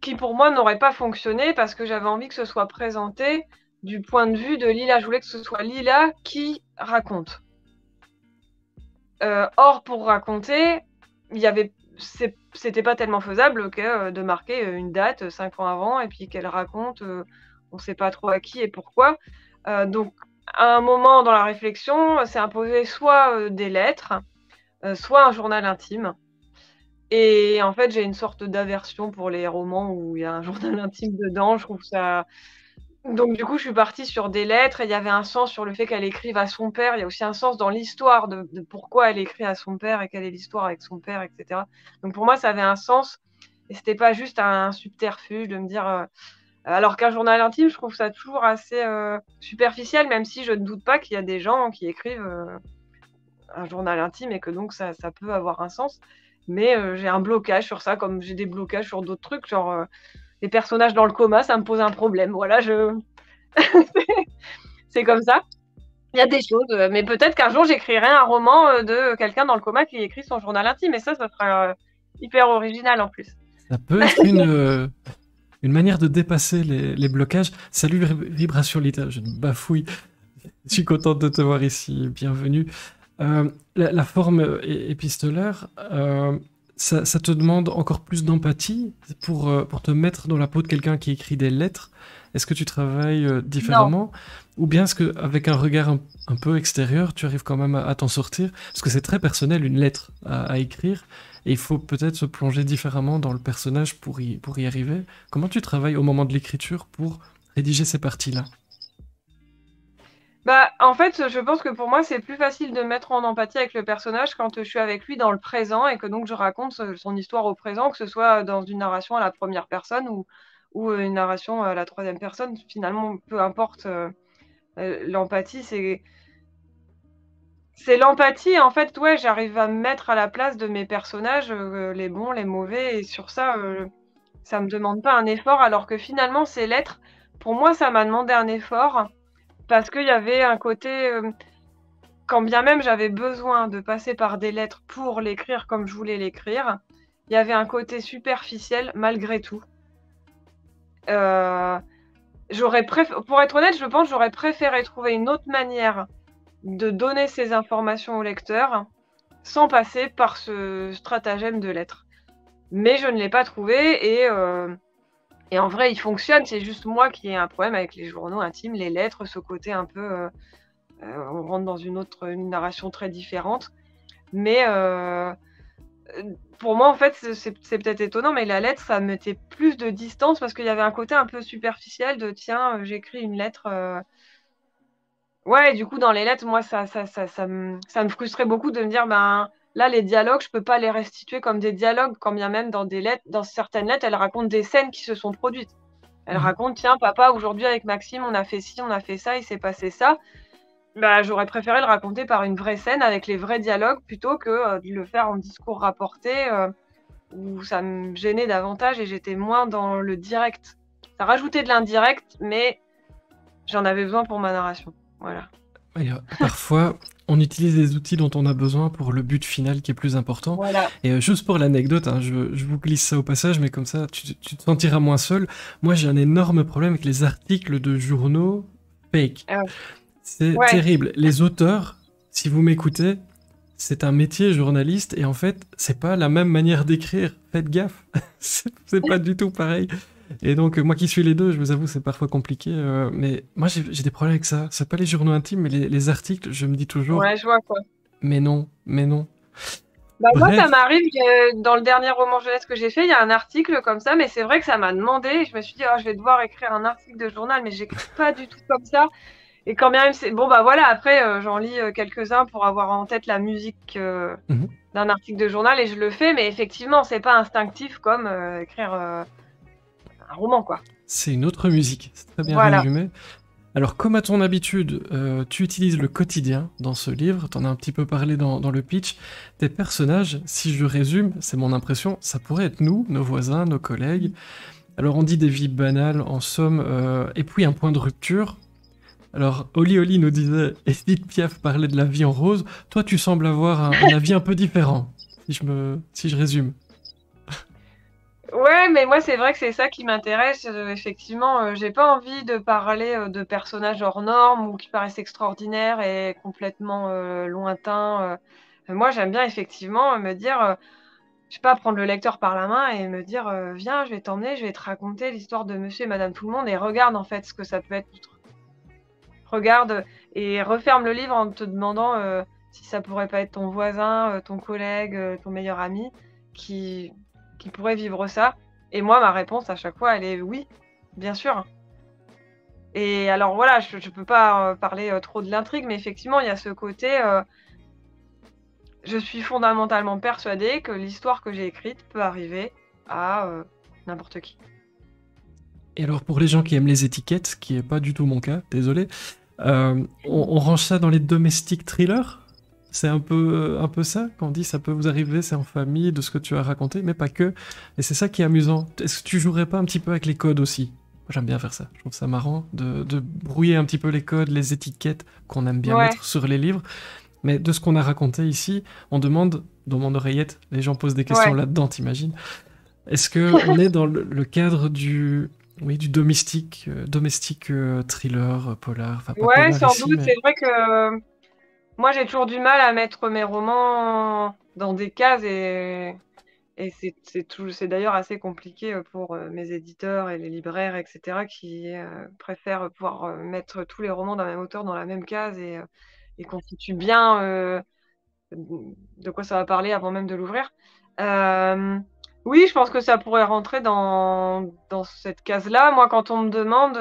qui pour moi n'aurait pas fonctionné parce que j'avais envie que ce soit présenté du point de vue de Lila. Je voulais que ce soit Lila qui raconte. Or, pour raconter, c'était pas tellement faisable que de marquer une date 5 ans avant et puis qu'elle raconte, on sait pas trop à qui et pourquoi. Donc, à un moment dans la réflexion, c'est imposé soit des lettres, soit un journal intime. Et en fait, j'ai une sorte d'aversion pour les romans où il y a un journal intime dedans. Je trouve ça. Donc, du coup, je suis partie sur des lettres et il y avait un sens sur le fait qu'elle écrive à son père. Il y a aussi un sens dans l'histoire de pourquoi elle écrit à son père et quelle est l'histoire avec son père, etc. Donc, pour moi, ça avait un sens et c'était pas juste un subterfuge de me dire. Alors qu'un journal intime, je trouve ça toujours assez superficiel, même si je ne doute pas qu'il y a des gens qui écrivent un journal intime et que donc ça peut avoir un sens. Mais j'ai un blocage sur ça, comme j'ai des blocages sur d'autres trucs, genre les personnages dans le coma, ça me pose un problème. Voilà, c'est comme ça. Il y a des choses, mais peut-être qu'un jour j'écrirai un roman de quelqu'un dans le coma qui écrit son journal intime, et ça sera hyper original en plus. Ça peut être une manière de dépasser les blocages. Salut Vibration Lita, je me bafouille. Je suis contente de te voir ici, bienvenue. La forme épistolaire, ça te demande encore plus d'empathie pour te mettre dans la peau de quelqu'un qui écrit des lettres. Est-ce que tu travailles Non. différemment? Ou bien est-ce qu'avec un regard un peu extérieur, tu arrives quand même à t'en sortir? Parce que c'est très personnel, une lettre à écrire, et il faut peut-être se plonger différemment dans le personnage pour y arriver. Comment tu travailles au moment de l'écriture pour rédiger ces parties-là? Bah, en fait, je pense que pour moi, c'est plus facile de mettre en empathie avec le personnage quand je suis avec lui dans le présent et que donc je raconte son histoire au présent, que ce soit dans une narration à la première personne ou une narration à la troisième personne. Finalement, peu importe, l'empathie, c'est l'empathie. En fait, ouais, j'arrive à me mettre à la place de mes personnages, les bons, les mauvais, et sur ça, ça me demande pas un effort, alors que finalement, ces lettres, pour moi, ça m'a demandé un effort parce qu'il y avait un côté, quand bien même j'avais besoin de passer par des lettres pour l'écrire comme je voulais l'écrire, il y avait un côté superficiel malgré tout. Heu, pour être honnête, je pense, j'aurais préféré trouver une autre manière de donner ces informations au lecteur, sans passer par ce stratagème de lettres. Mais je ne l'ai pas trouvé et en vrai, il fonctionne, c'est juste moi qui ai un problème avec les journaux intimes, les lettres, ce côté un peu, on rentre dans une narration très différente. Mais pour moi, en fait, c'est peut-être étonnant, mais la lettre, ça mettait plus de distance parce qu'il y avait un côté un peu superficiel de: «Tiens, j'écris une lettre», ouais, et du coup, dans les lettres, moi, ça me frustrait beaucoup de me dire: «Ben, là, les dialogues, je peux pas les restituer comme des dialogues», quand bien même dans certaines lettres, elles racontent des scènes qui se sont produites. Elles Mhm. racontent: «Tiens, papa, aujourd'hui avec Maxime, on a fait ci, on a fait ça, il s'est passé ça». Bah, j'aurais préféré le raconter par une vraie scène avec les vrais dialogues plutôt que, de le faire en discours rapporté, où ça me gênait davantage et j'étais moins dans le direct. Ça rajoutait de l'indirect, mais j'en avais besoin pour ma narration. Voilà. Et, parfois, on utilise les outils dont on a besoin pour le but final qui est plus important. Voilà. Et juste pour l'anecdote, hein, je vous glisse ça au passage, mais comme ça, tu te sentiras moins seul. Moi, j'ai un énorme problème avec les articles de journaux fake. Ah C'est ouais, terrible. Les auteurs, si vous m'écoutez, c'est un métier journaliste et en fait, c'est pas la même manière d'écrire. Faites gaffe. C'est pas du tout pareil. Et donc, moi qui suis les deux, je vous avoue, c'est parfois compliqué. Mais moi, j'ai des problèmes avec ça. C'est pas les journaux intimes, mais les articles, je me dis toujours, ouais, je vois quoi. mais non, mais non. Bah, moi, ça Bref, m'arrive, dans le dernier roman jeunesse que j'ai fait, il y a un article comme ça, mais c'est vrai que ça m'a demandé et je me suis dit: «Oh, je vais devoir écrire un article de journal», mais j'écris pas du tout comme ça. Et quand bien même c'est bon, bah, voilà, après, j'en lis, quelques-uns pour avoir en tête la musique, mhm, d'un article de journal et je le fais, mais effectivement, c'est pas instinctif comme, écrire, un roman, quoi. c'est une autre musique. C'est très bien Voilà. résumé. Alors, comme à ton habitude, tu utilises le quotidien dans ce livre, t'en as un petit peu parlé dans le pitch. Tes personnages, si je résume, c'est mon impression, ça pourrait être nous, nos voisins, nos collègues. Alors, on dit des vies banales, en somme, et puis un point de rupture. Alors, Oli Oli nous disait, Edith Piaf parlait de la vie en rose. Toi, tu sembles avoir un avis un peu différent, si je résume. Ouais, mais moi, c'est vrai que c'est ça qui m'intéresse, effectivement, j'ai pas envie de parler, de personnages hors normes ou qui paraissent extraordinaires et complètement, lointains. Moi, j'aime bien effectivement, me dire, je sais pas, prendre le lecteur par la main et me dire, «Viens, je vais t'emmener, je vais te raconter l'histoire de monsieur et madame tout le monde et regarde, en fait, ce que ça peut être. Regarde et referme le livre en te demandant, si ça pourrait pas être ton voisin, ton collègue, ton meilleur ami qui qui pourrait vivre ça. Et moi, ma réponse à chaque fois, elle est: «Oui, bien sûr». Et alors voilà, je peux pas, parler, trop de l'intrigue, mais effectivement, il y a ce côté, je suis fondamentalement persuadée que l'histoire que j'ai écrite peut arriver à, n'importe qui. Et alors, pour les gens qui aiment les étiquettes, ce qui est pas du tout mon cas, désolé, on range ça dans les domestic thrillers. C'est un peu ça qu'on dit, ça peut vous arriver, c'est en famille, de ce que tu as raconté, mais pas que. Et c'est ça qui est amusant. Est-ce que tu jouerais pas un petit peu avec les codes aussi? Moi, j'aime bien faire ça. Je trouve ça marrant de brouiller un petit peu les codes, les étiquettes qu'on aime bien Ouais, mettre sur les livres. Mais de ce qu'on a raconté ici, on demande, dans mon oreillette, les gens posent des questions ouais. là-dedans, t'imagines? Est-ce que on est dans le cadre du, oui, du domestique thriller, polar, enfin pas Ouais, polar sans ici, doute, mais c'est vrai que moi, j'ai toujours du mal à mettre mes romans dans des cases et c'est d'ailleurs assez compliqué, pour, mes éditeurs et les libraires et cetera qui, préfèrent pouvoir, mettre tous les romans d'un même auteur dans la même case et constituent bien, de quoi ça va parler avant même de l'ouvrir. Hem, oui, je pense que ça pourrait rentrer dans cette case-là. Moi, quand on me demande,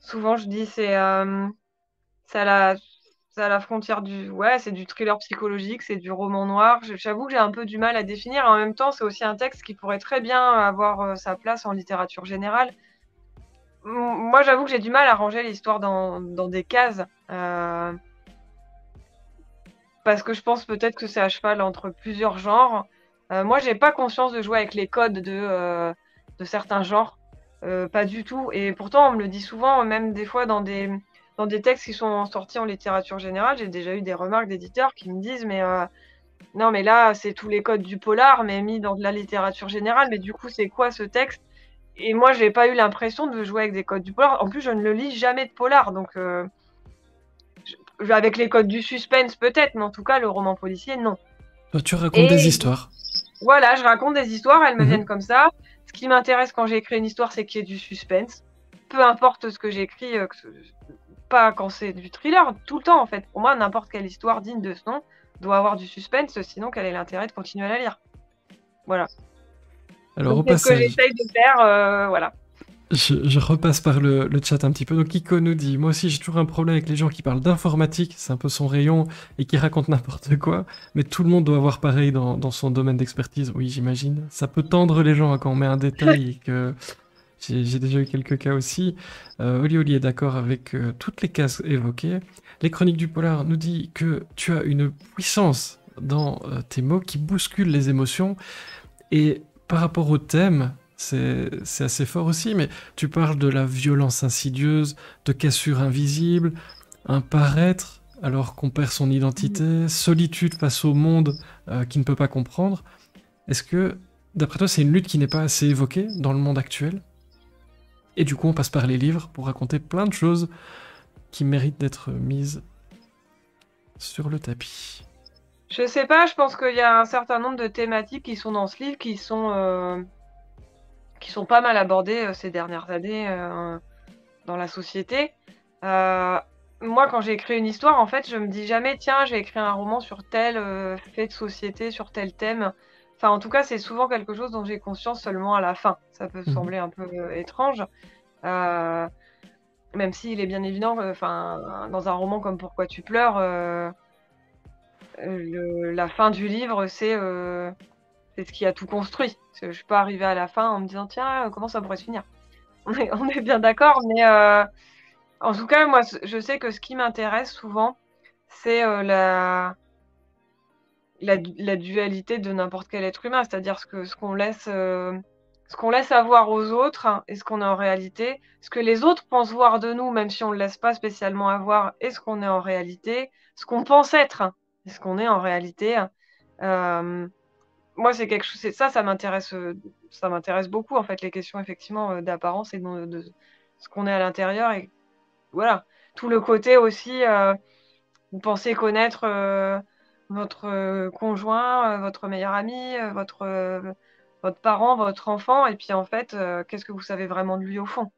souvent je dis: c'est à la c'est à la frontière du ouais, c'est du thriller psychologique, c'est du roman noir. J'avoue que j'ai un peu du mal à définir. En même temps, c'est aussi un texte qui pourrait très bien avoir, sa place en littérature générale. Moi, j'avoue que j'ai du mal à ranger l'histoire dans des cases, parce que je pense peut-être que c'est à cheval entre plusieurs genres. Moi, j'ai pas conscience de jouer avec les codes de certains genres. Pas du tout. Et pourtant, on me le dit souvent, même des fois dans des textes qui sont sortis en littérature générale. J'ai déjà eu des remarques d'éditeurs qui me disent, mais non, mais là, c'est tous les codes du polar, mais mis dans de la littérature générale. Mais du coup, c'est quoi ce texte? Et moi, j'ai pas eu l'impression de jouer avec des codes du polar. En plus, je ne le lis jamais de polar, donc avec les codes du suspense peut-être, mais en tout cas, le roman policier, non. Toi, tu racontes des Et histoires. voilà, je raconte des histoires, elles me Mhm. viennent comme ça. Ce qui m'intéresse quand j'écris une histoire, c'est qu'il y ait du suspense. Peu importe ce que j'écris, pas quand c'est du thriller, tout le temps en fait. Pour moi, n'importe quelle histoire digne de ce nom doit avoir du suspense, sinon quel est l'intérêt de continuer à la lire? Voilà. Alors, Donc au c'est ce que passage, j'essaye de faire, voilà. je repasse par le chat un petit peu. Donc, Iko nous dit, moi aussi, j'ai toujours un problème avec les gens qui parlent d'informatique, c'est un peu son rayon, et qui racontent n'importe quoi. Mais tout le monde doit avoir pareil dans son domaine d'expertise. Oui, j'imagine. Ça peut tendre les gens hein, quand on met un détail et que j'ai déjà eu quelques cas aussi. Oli est d'accord avec toutes les cases évoquées. Les Chroniques du Polar nous dit que tu as une puissance dans tes mots qui bouscule les émotions. Et par rapport au thème, c'est assez fort aussi, mais tu parles de la violence insidieuse, de cassures invisibles, un paraître alors qu'on perd son identité, solitude face au monde qui ne peut pas comprendre. Est-ce que, d'après toi, c'est une lutte qui n'est pas assez évoquée dans le monde actuel? Et du coup, on passe par les livres pour raconter plein de choses qui méritent d'être mises sur le tapis. Je sais pas, je pense qu'il y a un certain nombre de thématiques qui sont dans ce livre qui sont pas mal abordées ces dernières années dans la société. Moi, quand j'écris une histoire, en fait, je me dis jamais, tiens, j'ai écrit un roman sur tel fait de société, sur tel thème. Enfin, en tout cas, c'est souvent quelque chose dont j'ai conscience seulement à la fin. Ça peut Mhm. sembler un peu étrange, euh, même s'il est bien évident, enfin, dans un roman comme Pourquoi tu pleures, la fin du livre, c'est ce qui a tout construit. Je suis pas arrivée à la fin en me disant, tiens, comment ça pourrait se finir? On est bien d'accord, mais en tout cas, moi, je sais que ce qui m'intéresse souvent, c'est la dualité de n'importe quel être humain, c'est-à-dire ce qu'on laisse avoir aux autres hein, et ce qu'on est en réalité, ce que les autres pensent voir de nous, même si on ne le laisse pas spécialement avoir, et ce qu'on est en réalité, ce qu'on pense être hein, et ce qu'on est en réalité. Euh, Moi, c'est quelque chose, ça m'intéresse beaucoup en fait, les questions effectivement d'apparence et de ce qu'on est à l'intérieur et voilà, tout le côté aussi. Vous pensez connaître votre conjoint, votre meilleur ami, votre parent, votre enfant, et puis en fait, qu'est-ce que vous savez vraiment de lui au fond?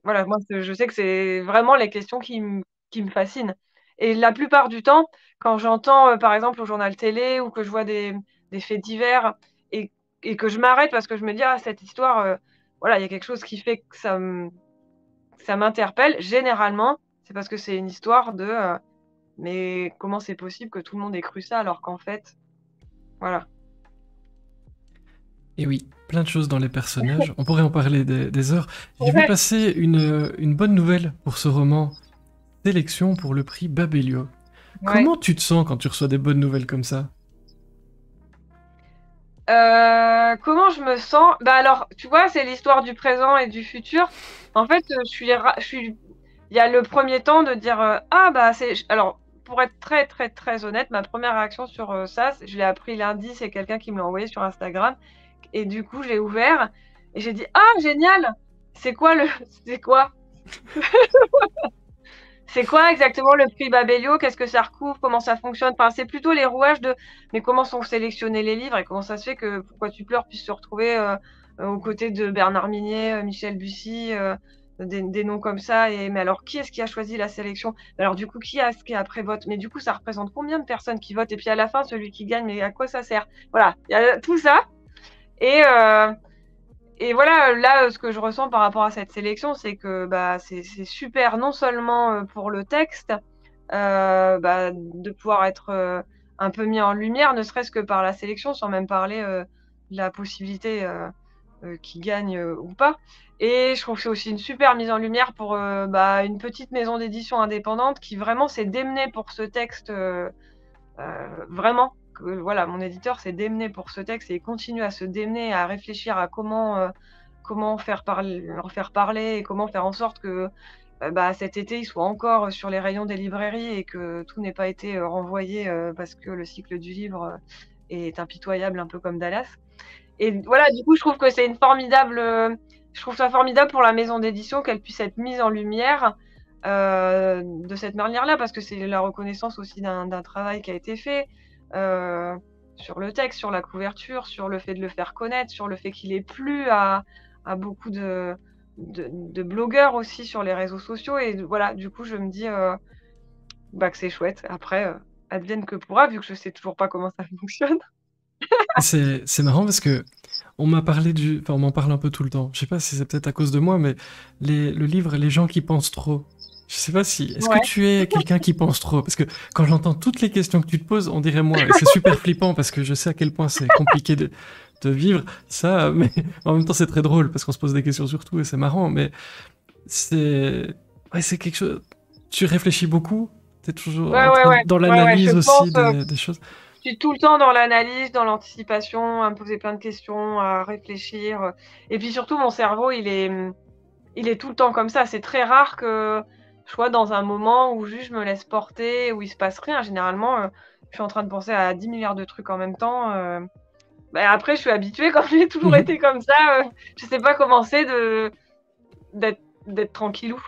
Voilà, moi, je sais que c'est vraiment les questions qui me fascinent. Et la plupart du temps, quand j'entends, par exemple, au journal télé ou que je vois des faits divers et, et que je m'arrête parce que je me dis, ah, cette histoire, voilà, il y a quelque chose qui fait que ça m'interpelle, généralement, c'est parce que c'est une histoire mais comment c'est possible que tout le monde ait cru ça alors qu'en fait, voilà. Et oui, plein de choses dans les personnages. On pourrait en parler des heures. J'ai vu Ouais. passer une bonne nouvelle pour ce roman. Sélection pour le prix Babelio. Ouais. Comment tu te sens quand tu reçois des bonnes nouvelles comme ça? Comment je me sens? Bah alors, tu vois, c'est l'histoire du présent et du futur. En fait, je suis, il y a le premier temps de dire ah bah c'est. Alors, pour être très très très honnête, ma première réaction sur ça, je l'ai appris lundi, c'est quelqu'un qui me l'a envoyé sur Instagram et du coup, j'ai ouvert et j'ai dit ah génial. C'est quoi le, c'est quoi? C'est quoi exactement le prix Babelio? Qu'est-ce que ça recouvre? Comment ça fonctionne? Enfin, c'est plutôt les rouages de mais comment sont sélectionnés les livres et comment ça se fait que Pourquoi tu pleures puisse se retrouver aux côtés de Bernard Minier, Michel Bussy, des noms comme ça. Et mais alors, qui est-ce qui a choisi la sélection? Alors, du coup, qui est-ce qui après vote? Mais du coup, ça représente combien de personnes qui votent? Et puis à la fin, celui qui gagne, mais à quoi ça sert? Voilà, il y a tout ça. Et, euh, et voilà, là, ce que je ressens par rapport à cette sélection, c'est que bah, c'est super non seulement pour le texte, bah, de pouvoir être un peu mis en lumière, ne serait-ce que par la sélection, sans même parler de la possibilité qu'il gagne ou pas. Et je trouve que c'est aussi une super mise en lumière pour bah, une petite maison d'édition indépendante qui vraiment s'est démenée pour ce texte, vraiment. Voilà, mon éditeur s'est démené pour ce texte et il continue à se démener, à réfléchir à comment leur faire parler et comment faire en sorte que cet été, ils soient encore sur les rayons des librairies et que tout n'ait pas été renvoyé parce que le cycle du livre est impitoyable, un peu comme Dallas. Et voilà, du coup, je trouve que c'est je trouve ça formidable pour la maison d'édition qu'elle puisse être mise en lumière de cette manière-là, parce que c'est la reconnaissance aussi d'un travail qui a été fait sur le texte, sur la couverture, sur le fait de le faire connaître, sur le fait qu'il ait plu à beaucoup de blogueurs aussi sur les réseaux sociaux. Et voilà, du coup, je me dis que c'est chouette. Après, advienne que pourra, vu que je sais toujours pas comment ça fonctionne. C'est marrant parce que on m'en parle un peu tout le temps. Je sais pas si c'est peut-être à cause de moi, mais le livre, les gens qui pensent trop. Je sais pas si. Est-ce que Ouais. tu es quelqu'un qui pense trop? Parce que quand j'entends toutes les questions que tu te poses, on dirait moi. Et c'est super flippant parce que je sais à quel point c'est compliqué de vivre ça, mais en même temps c'est très drôle parce qu'on se pose des questions sur tout et c'est marrant. Mais c'est quelque chose. Tu réfléchis beaucoup. T'es toujours Ouais, en ouais, train ouais. dans Ouais, ouais, je l'analyse aussi pense. des choses. Je suis tout le temps dans l'analyse, dans l'anticipation, à me poser plein de questions, à réfléchir. Et puis surtout, mon cerveau, il est tout le temps comme ça. C'est très rare que je sois dans un moment où juste je me laisse porter, où il se passe rien. Généralement, je suis en train de penser à 10 milliards de trucs en même temps. Après, je suis habituée, comme j'ai toujours Mhm. été comme ça. Je sais pas comment c'est d'être tranquillou.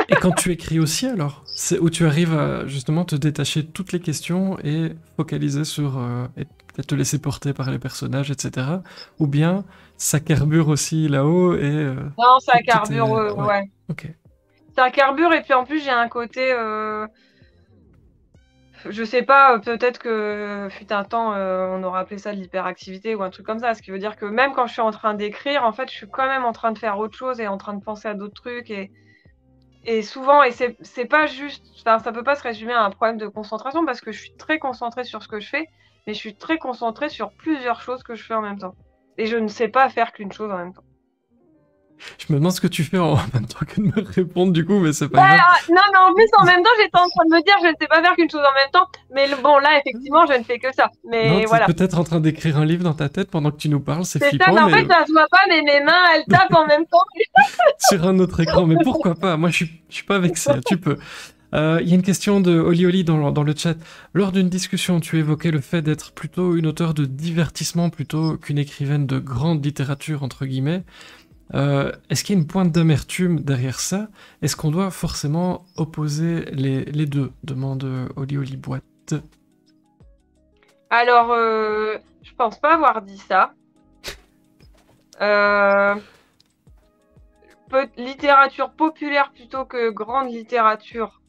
Et quand tu écris aussi, alors, c'est où tu arrives à justement te détacher de toutes les questions et focaliser sur et peut-être te laisser porter par les personnages, etc. Ou bien ça carbure aussi là-haut et Non, ça tout carbure, est ouais, ouais. ok. Ça carbure, et puis en plus, j'ai un côté. Je sais pas, peut-être que fut un temps, on aurait appelé ça de l'hyperactivité ou un truc comme ça. Ce qui veut dire que même quand je suis en train d'écrire, en fait, je suis quand même en train de faire autre chose et en train de penser à d'autres trucs. Et souvent, et c'est pas juste, enfin, ça peut pas se résumer à un problème de concentration, parce que je suis très concentrée sur ce que je fais, mais je suis très concentrée sur plusieurs choses que je fais en même temps. Et je ne sais pas faire qu'une chose en même temps. Je me demande ce que tu fais en même temps que de me répondre du coup, mais c'est pas grave. Non, mais en plus, en même temps, j'étais en train de me dire, je ne sais pas faire qu'une chose en même temps. Mais bon, là, effectivement, je ne fais que ça. Non, Mais t'es voilà. peut-être en train d'écrire un livre dans ta tête pendant que tu nous parles, c'est C'est ça, flippant, mais en mais fait, ça se voit pas, mais mes mains, elles tapent en même temps. sur un autre écran. Mais pourquoi pas? Moi, je suis pas vexé, hein, tu peux. Il y a une question de Oli Oli dans le chat. Lors d'une discussion, tu évoquais le fait d'être plutôt une auteure de divertissement plutôt qu'une écrivaine de grande littérature, entre guillemets. Est-ce qu'il y a une pointe d'amertume derrière ça? Est-ce qu'on doit forcément opposer les deux? Demande Oli Oli Boîte. Alors, je pense pas avoir dit ça. Euh, littérature populaire plutôt que grande littérature,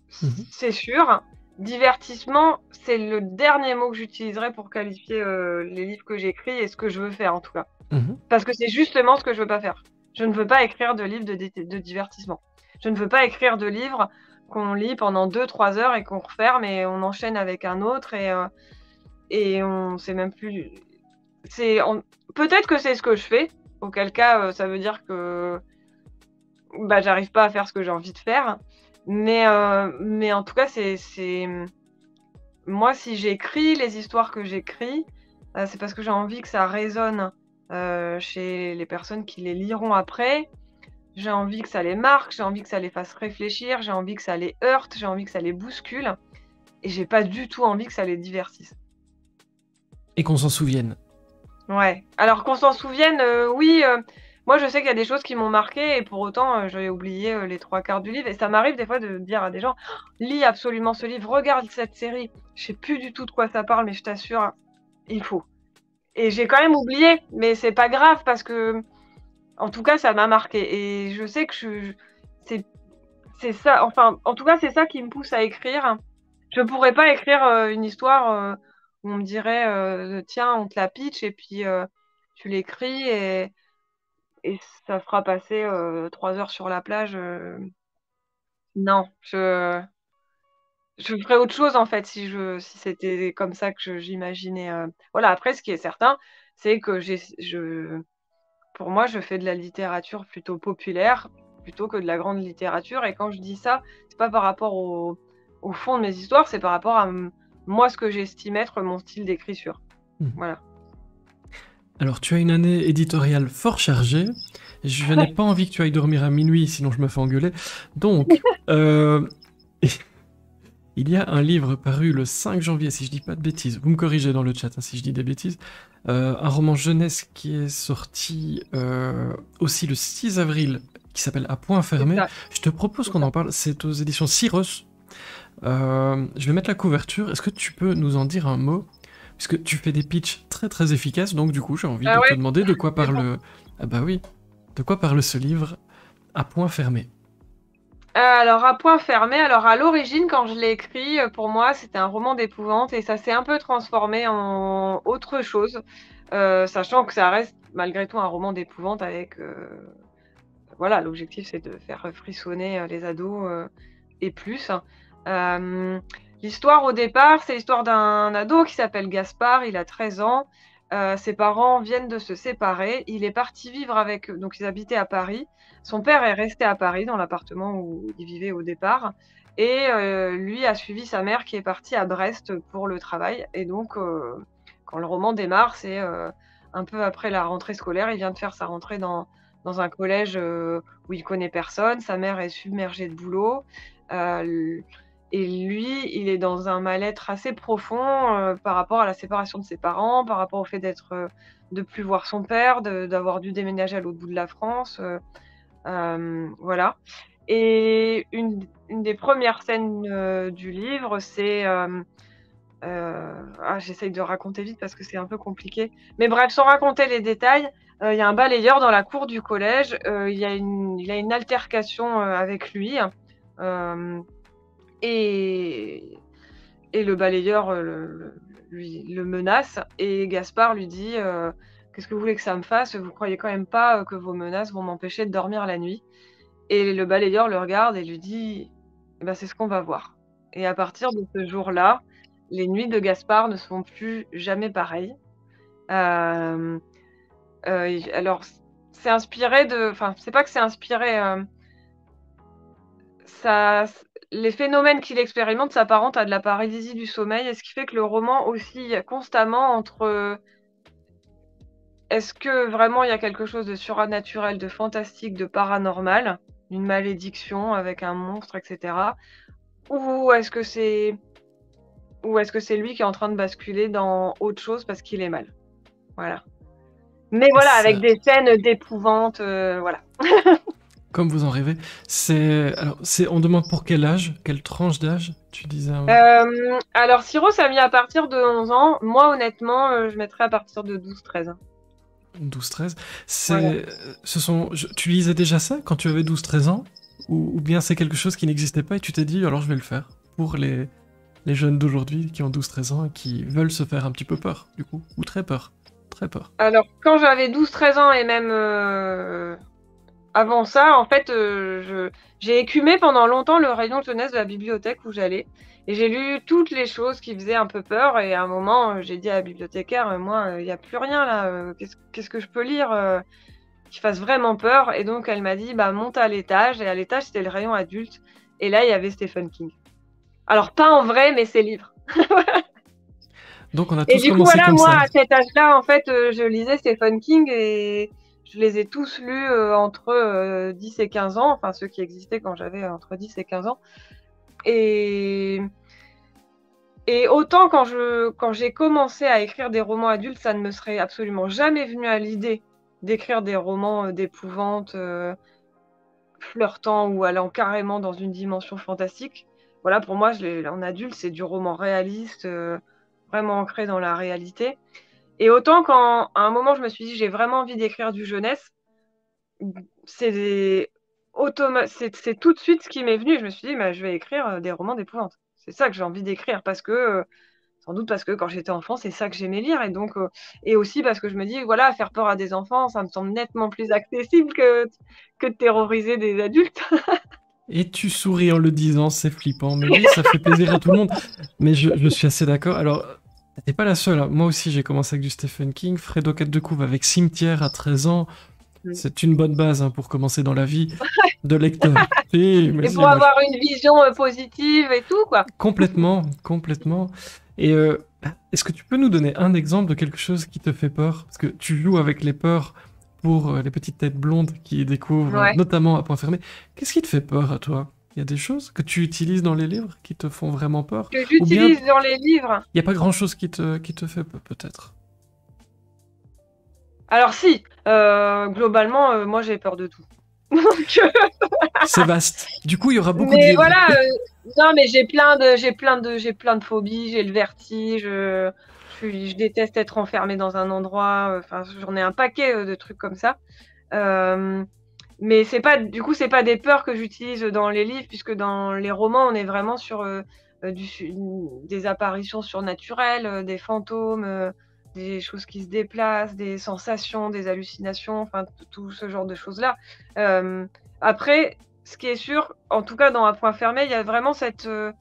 c'est sûr. Divertissement, c'est le dernier mot que j'utiliserai pour qualifier les livres que j'écris et ce que je veux faire, en tout cas. Parce que c'est justement ce que je veux pas faire. Je ne veux pas écrire de livres de divertissement. Je ne veux pas écrire de livres qu'on lit pendant 2-3 heures et qu'on referme et on enchaîne avec un autre et on sait même plus. Peut-être que c'est ce que je fais, auquel cas ça veut dire que j'arrive pas à faire ce que j'ai envie de faire. Mais en tout cas, moi, si j'écris les histoires que j'écris, c'est parce que j'ai envie que ça résonne chez les personnes qui les liront après. J'ai envie que ça les marque, j'ai envie que ça les fasse réfléchir, j'ai envie que ça les heurte, j'ai envie que ça les bouscule. Et j'ai pas du tout envie que ça les divertisse. Et qu'on s'en souvienne. Ouais. Alors qu'on s'en souvienne, oui. Moi, je sais qu'il y a des choses qui m'ont marqué et pour autant, j'ai oublié les 3/4 du livre. Et ça m'arrive des fois de dire à des gens, lis absolument ce livre, regarde cette série. Je sais plus du tout de quoi ça parle, mais je t'assure, il faut. Et j'ai quand même oublié, mais c'est pas grave parce que, en tout cas, ça m'a marqué. Et je sais que c'est ça. Enfin, en tout cas, c'est ça qui me pousse à écrire. Je pourrais pas écrire une histoire où on me dirait tiens, on te la pitch et puis tu l'écris et ça fera passer 3 heures sur la plage. Non, je ferais autre chose en fait si c'était comme ça que j'imaginais. Voilà, après, ce qui est certain, c'est que pour moi, je fais de la littérature plutôt populaire plutôt que de la grande littérature. Et quand je dis ça, c'est pas par rapport au fond de mes histoires, c'est par rapport à moi, ce que j'estime être mon style d'écriture. Voilà. Alors, tu as une année éditoriale fort chargée. Je n'ai pas envie que tu ailles dormir à minuit, sinon je me fais engueuler. Donc, euh, il y a un livre paru le 5 janvier, si je dis pas de bêtises. Vous me corrigez dans le chat hein, si je dis des bêtises. Un roman jeunesse qui est sorti aussi le 6 avril, qui s'appelle À point fermé. Je te propose qu'on en parle. C'est aux éditions Syros. Je vais mettre la couverture. Est-ce que tu peux nous en dire un mot? Puisque tu fais des pitchs très très efficaces, donc du coup j'ai envie de te demander de quoi parle... Ah bah oui, de quoi parle ce livre À point fermé? Alors, À point fermé, alors à l'origine, quand je l'ai écrit, pour moi, c'était un roman d'épouvante et ça s'est un peu transformé en autre chose, sachant que ça reste malgré tout un roman d'épouvante avec, voilà, l'objectif c'est de faire frissonner, les ados, et plus. L'histoire au départ, c'est l'histoire d'un ado qui s'appelle Gaspard, il a 13 ans, ses parents viennent de se séparer, il est parti vivre avec eux, donc ils habitaient à Paris. Son père est resté à Paris dans l'appartement où il vivait au départ et lui a suivi sa mère qui est partie à Brest pour le travail et donc quand le roman démarre, c'est, un peu après la rentrée scolaire. Il vient de faire sa rentrée dans un collège, où il connaît personne. Sa mère est submergée de boulot, l et lui, il est dans un mal-être assez profond, par rapport à la séparation de ses parents, par rapport au fait de plus voir son père, d'avoir dû déménager à l'autre bout de la France, voilà et une des premières scènes, du livre, c'est, j'essaye de raconter vite parce que c'est un peu compliqué. Mais bref, sans raconter les détails, il y a un balayeur dans la cour du collège, il a une altercation, avec lui, hem et le balayeur, le menace et Gaspard lui dit, «Qu'est-ce que vous voulez que ça me fasse? Vous croyez quand même pas, que vos menaces vont m'empêcher de dormir la nuit?» Et le balayeur le regarde et lui dit: «Eh ben, c'est ce qu'on va voir» et à partir de ce jour-là, les nuits de Gaspard ne sont plus jamais pareilles. Hem, il alors c'est inspiré de enfin, c'est pas que c'est inspiré, ça les phénomènes qu'il expérimente s'apparentent à de la paralysie du sommeil et ce qui fait que le roman oscille constamment entre, est-ce que vraiment il y a quelque chose de surnaturel, de fantastique, de paranormal, une malédiction avec un monstre et cetera? Ou est-ce que c'est lui qui est en train de basculer dans autre chose parce qu'il est mal? Voilà. Mais voilà, avec Ça, des scènes d'épouvante, voilà. comme vous en rêvez. Alors, on demande pour quel âge? Quelle tranche d'âge? Tu disais Alors Syros a mis à partir de 11 ans. Moi, honnêtement, je mettrais à partir de 12-13 ans. 12-13. Voilà. Tu lisais déjà ça quand tu avais 12-13 ans? Ou bien c'est quelque chose qui n'existait pas et tu t'es dit, alors je vais le faire pour les jeunes d'aujourd'hui qui ont 12-13 ans et qui veulent se faire un petit peu peur, du coup, ou très peur. Très peur. Alors quand j'avais 12-13 ans et même, avant ça, en fait, j'ai écumé pendant longtemps le rayon jeunesse de la bibliothèque où j'allais et j'ai lu toutes les choses qui faisaient un peu peur et à un moment, j'ai dit à la bibliothécaire: «Moi, il y a plus rien là, qu'est-ce que je peux lire, qui fasse vraiment peur?» et donc elle m'a dit: «Bah, monte à l'étage» et à l'étage, c'était le rayon adulte et là, il y avait Stephen King. Alors pas en vrai, mais ses livres. Donc on a Et tous du coup, commencé voilà, comme moi, ça. à cet âge-là, en fait, je lisais Stephen King et je les ai tous lus, entre, 10 et 15 ans, enfin ceux qui existaient quand j'avais entre 10 et 15 ans et autant quand j'ai commencé à écrire des romans adultes, ça ne me serait absolument jamais venu à l'idée d'écrire des romans, d'épouvante, flirtant ou allant carrément dans une dimension fantastique. Voilà, pour moi, en adulte, c'est du roman réaliste, vraiment ancré dans la réalité. Et autant quand, à un moment, je me suis dit: «J'ai vraiment envie d'écrire du jeunesse», c'est c'est tout de suite ce qui m'est venu. Je me suis dit: «Bah, je vais écrire, des romans d'épouvante». C'est ça que j'ai envie d'écrire parce que, sans doute parce que quand j'étais enfant, c'est ça que j'aimais lire et aussi parce que je me dis: «Voilà, faire peur à des enfants, ça me semble nettement plus accessible que de terroriser des adultes». Et tu souris en le disant, c'est flippant. Mais oui, ça fait plaisir à tout le monde. Mais je suis assez d'accord. Alors, t'es pas la seule, hein. Moi aussi, j'ai commencé avec du Stephen King. Fredo Couve avec Cimetière à 13 ans. C'est une bonne base hein, pour commencer dans la vie de lecteur. Si, mais Et si, pour moi, avoir une vision, positive et tout, quoi. complètement, complètement. Et est-ce que tu peux nous donner un exemple de quelque chose qui te fait peur? Parce que tu joues avec les peurs pour les petites têtes blondes qui découvrent, Ouais. notamment à point fermé. Qu'est-ce qui te fait peur à toi? Il y a des choses que tu utilises dans les livres qui te font vraiment peur? Que Ou bien j'utilise dans les livres. il n'y a pas grand-chose qui te fait peur, peut-être? Alors si, globalement, moi j'ai peur de tout. Donc, C'est vaste. Du coup, il y aura beaucoup de mais livres. voilà, non, mais j'ai plein de phobies, j'ai le vertige, je déteste être enfermée dans un endroit, enfin, j'en ai un paquet de trucs comme ça. Mais c'est pas, du coup, c'est pas des peurs que j'utilise dans les livres, puisque dans les romans, on est vraiment sur des apparitions surnaturelles, des fantômes, des choses qui se déplacent, des sensations, des hallucinations, enfin tout ce genre de choses-là. Après, ce qui est sûr, en tout cas dans Un point fermé, il y a vraiment ce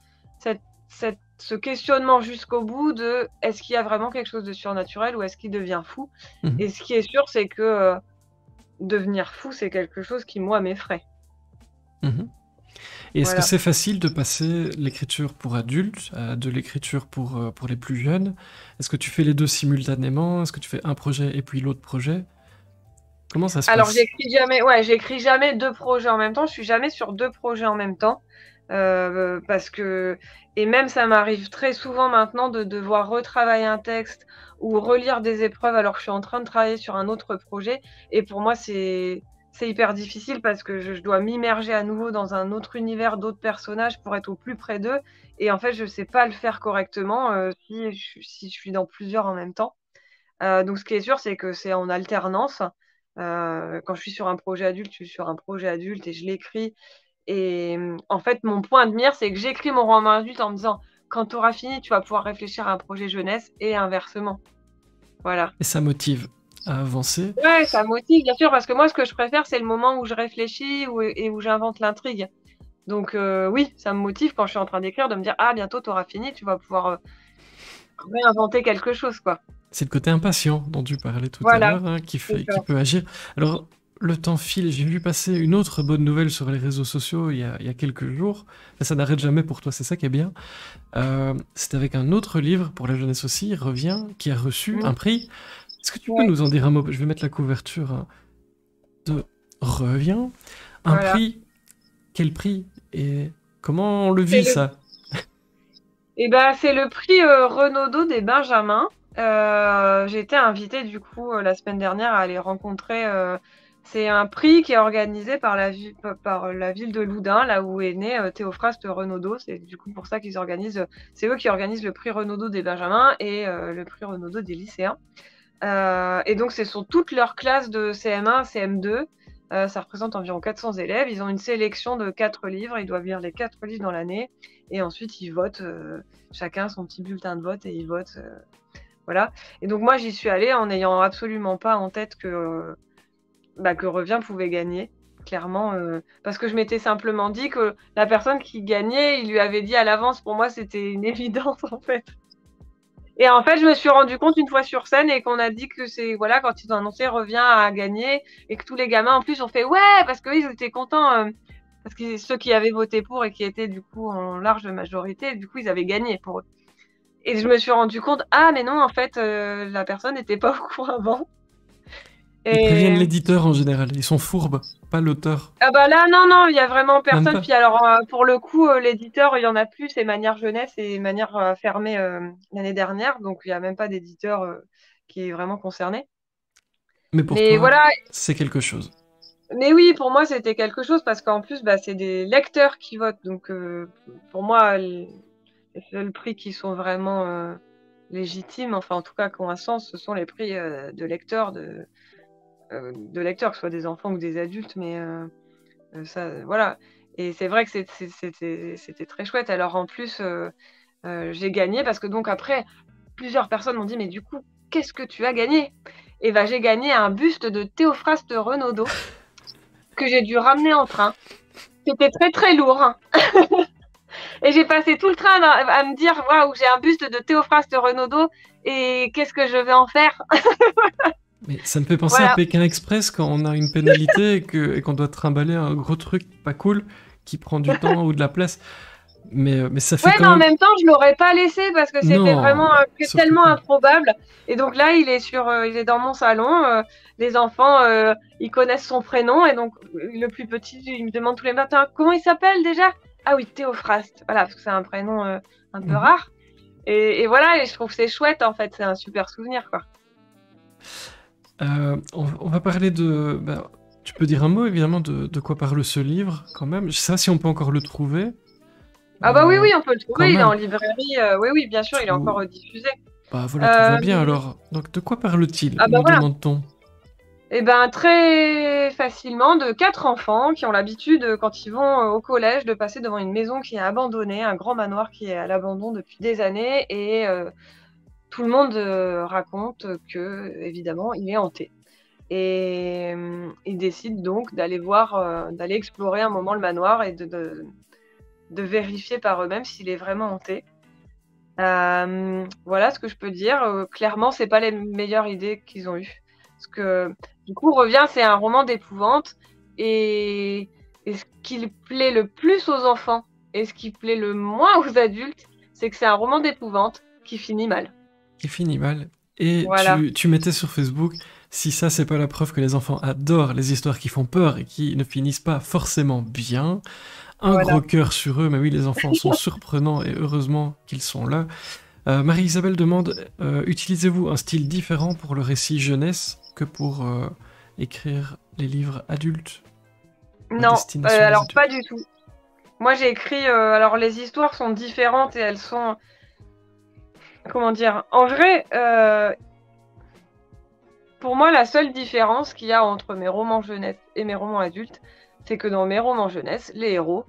questionnement jusqu'au bout de est-ce qu'il y a vraiment quelque chose de surnaturel ou est-ce qu'il devient fou? Mhm. Et ce qui est sûr, c'est que devenir fou, c'est quelque chose qui, moi, m'effraie. Mhm. Et est-ce que Voilà. c'est facile de passer l'écriture pour adultes à de l'écriture pour les plus jeunes? Est-ce que tu fais les deux simultanément? Est-ce que tu fais un projet et puis l'autre projet? Comment ça se Alors, passe? j'écris jamais 2 projets en même temps. Je suis jamais sur 2 projets en même temps. Parce que et même ça m'arrive très souvent maintenant de devoir retravailler un texte ou relire des épreuves alors que je suis en train de travailler sur un autre projet et pour moi, c'est hyper difficile parce que je dois m'immerger à nouveau dans un autre univers, d'autres personnages pour être au plus près d'eux et en fait, je sais pas le faire correctement, si je suis dans plusieurs en même temps. Donc ce qui est sûr, c'est que c'est en alternance. Quand je suis sur un projet adulte, je suis sur un projet adulte et je l'écris. Et en fait, mon point de mire, c'est que j'écris mon roman adulte en me disant, quand tu auras fini, tu vas pouvoir réfléchir à un projet jeunesse et inversement. Voilà. Et ça motive à avancer. Ouais, ça motive, bien sûr, parce que moi, ce que je préfère, c'est le moment où je réfléchis et où j'invente l'intrigue. Donc oui, ça me motive quand je suis en train d'écrire de me dire, ah, bientôt, tu auras fini, tu vas pouvoir réinventer quelque chose, quoi. C'est le côté impatient dont tu parlais tout à Voilà, l'heure, hein, c'est qui ça. peut agir. Alors, le temps file. J'ai vu passer une autre bonne nouvelle sur les réseaux sociaux il y a quelques jours. Ça n'arrête jamais pour toi, c'est ça qui est bien. C'est avec un autre livre pour la jeunesse aussi, Revient, qui a reçu un prix. Est-ce que tu peux Ouais. nous en dire un mot? Je vais mettre la couverture hein, de Revient. Un Voilà. prix. Quel prix? Et comment on le C'est vit, ça? Eh ben, c'est le prix Renaudot des Benjamins. J'ai été invitée du coup la semaine dernière à aller rencontrer. C'est un prix qui est organisé par la ville de Loudun, là où est né Théophraste Renaudot. C'est du coup pour ça qu'ils organisent. C'est eux qui organisent le prix Renaudot des Benjamins et le prix Renaudot des lycéens. Et donc, ce sont toutes leurs classes de CM1, CM2. Ça représente environ 400 élèves. Ils ont une sélection de 4 livres. Ils doivent lire les 4 livres dans l'année. Et ensuite, ils votent. Chacun son petit bulletin de vote et ils votent. Voilà. Et donc, moi, j'y suis allée en n'ayant absolument pas en tête que Revient pouvait gagner. Clairement. Parce que je m'étais simplement dit que la personne qui gagnait, il lui avait dit à l'avance. Pour moi, c'était une évidence, en fait. Et en fait, je me suis rendu compte une fois sur scène et qu'on a dit que c'est, voilà, quand ils ont annoncé Revient à gagner et que tous les gamins en plus ont fait ouais, parce qu'ils étaient contents, parce que ceux qui avaient voté pour et qui étaient du coup en large majorité, du coup, ils avaient gagné pour eux. Et je me suis rendu compte, ah, mais non, en fait, la personne n'était pas au courant avant. Ils préviennent Et l'éditeur en général. Ils sont fourbes, pas l'auteur. ah bah là, non, il y a vraiment Même personne. pas. Puis alors, pour le coup, l'éditeur, il y en a plus, c'est Manière Jeunesse et Manière fermée l'année dernière, donc il n'y a même pas d'éditeur qui est vraiment concerné. Mais pour Mais toi, voilà, c'est quelque chose. mais oui, pour moi, c'était quelque chose parce qu'en plus, c'est des lecteurs qui votent. Donc, pour moi, les seuls prix qui sont vraiment légitimes, enfin, en tout cas, qui ont un sens, ce sont les prix de lecteurs, que ce soit des enfants ou des adultes. Mais ça, voilà. Et c'est vrai que c'était très chouette. Alors, en plus, j'ai gagné parce que donc après, plusieurs personnes m'ont dit, mais du coup, qu'est-ce que tu as gagné? Et ben, j'ai gagné un buste de Théophraste Renaudot que j'ai dû ramener en train. C'était très très lourd. Hein. Et j'ai passé tout le train à me dire waouh, j'ai un buste de Théophraste Renaudot et qu'est-ce que je vais en faire? Mais ça me fait penser à Voilà. Pékin Express quand on a une pénalité et qu'on doit trimballer un gros truc pas cool qui prend du temps ou de la place. mais ça fait Ouais, mais quand en même... même temps, je l'aurais pas laissé parce que c'était vraiment Non, surtout tellement pas. improbable. Et donc là, il est dans mon salon. Les enfants, ils connaissent son prénom. Et donc, le plus petit, il me demande tous les matins comment il s'appelle déjà? Ah oui, Théophraste. Voilà, parce que c'est un prénom un peu Mhm. rare. Et voilà, et je trouve que c'est chouette en fait. C'est un super souvenir, quoi. On va parler de... bah, tu peux dire un mot, évidemment, de quoi parle ce livre, quand même. Je sais pas si on peut encore le trouver. Ah bah oui, Euh, oui, on peut le quand trouver. Il est en même, librairie. Oui, oui, bien sûr, il est tout... encore diffusé. Bah voilà, tout va Euh, bien alors. Donc de quoi parle-t-il, ah bah nous voilà. demande-t-on? Eh ben, très facilement, de 4 enfants qui ont l'habitude, quand ils vont au collège, de passer devant une maison qui est abandonnée, un grand manoir qui est à l'abandon depuis des années, et tout le monde raconte que, évidemment, il est hanté. Et ils décident donc d'aller voir, d'aller explorer un moment le manoir et de vérifier par eux-mêmes s'il est vraiment hanté. Voilà ce que je peux dire. Clairement, c'est pas les meilleures idées qu'ils ont eues. Parce que, du coup, revient, c'est un roman d'épouvante. Et ce qui plaît le plus aux enfants et ce qui plaît le moins aux adultes, c'est que c'est un roman d'épouvante qui finit mal. Qui finit mal. Et Voilà. tu mettais sur Facebook, si ça c'est pas la preuve que les enfants adorent les histoires qui font peur et qui ne finissent pas forcément bien, un Voilà. gros cœur sur eux, mais oui, les enfants sont surprenants et heureusement qu'ils sont là. Marie-Isabelle demande, utilisez-vous un style différent pour le récit jeunesse que pour écrire les livres adultes, à Non, destination des alors pas adultes? du tout. Moi, j'ai écrit. Alors, les histoires sont différentes et elles sont. Comment dire? En vrai, pour moi, la seule différence qu'il y a entre mes romans jeunesse et mes romans adultes, c'est que dans mes romans jeunesse, les héros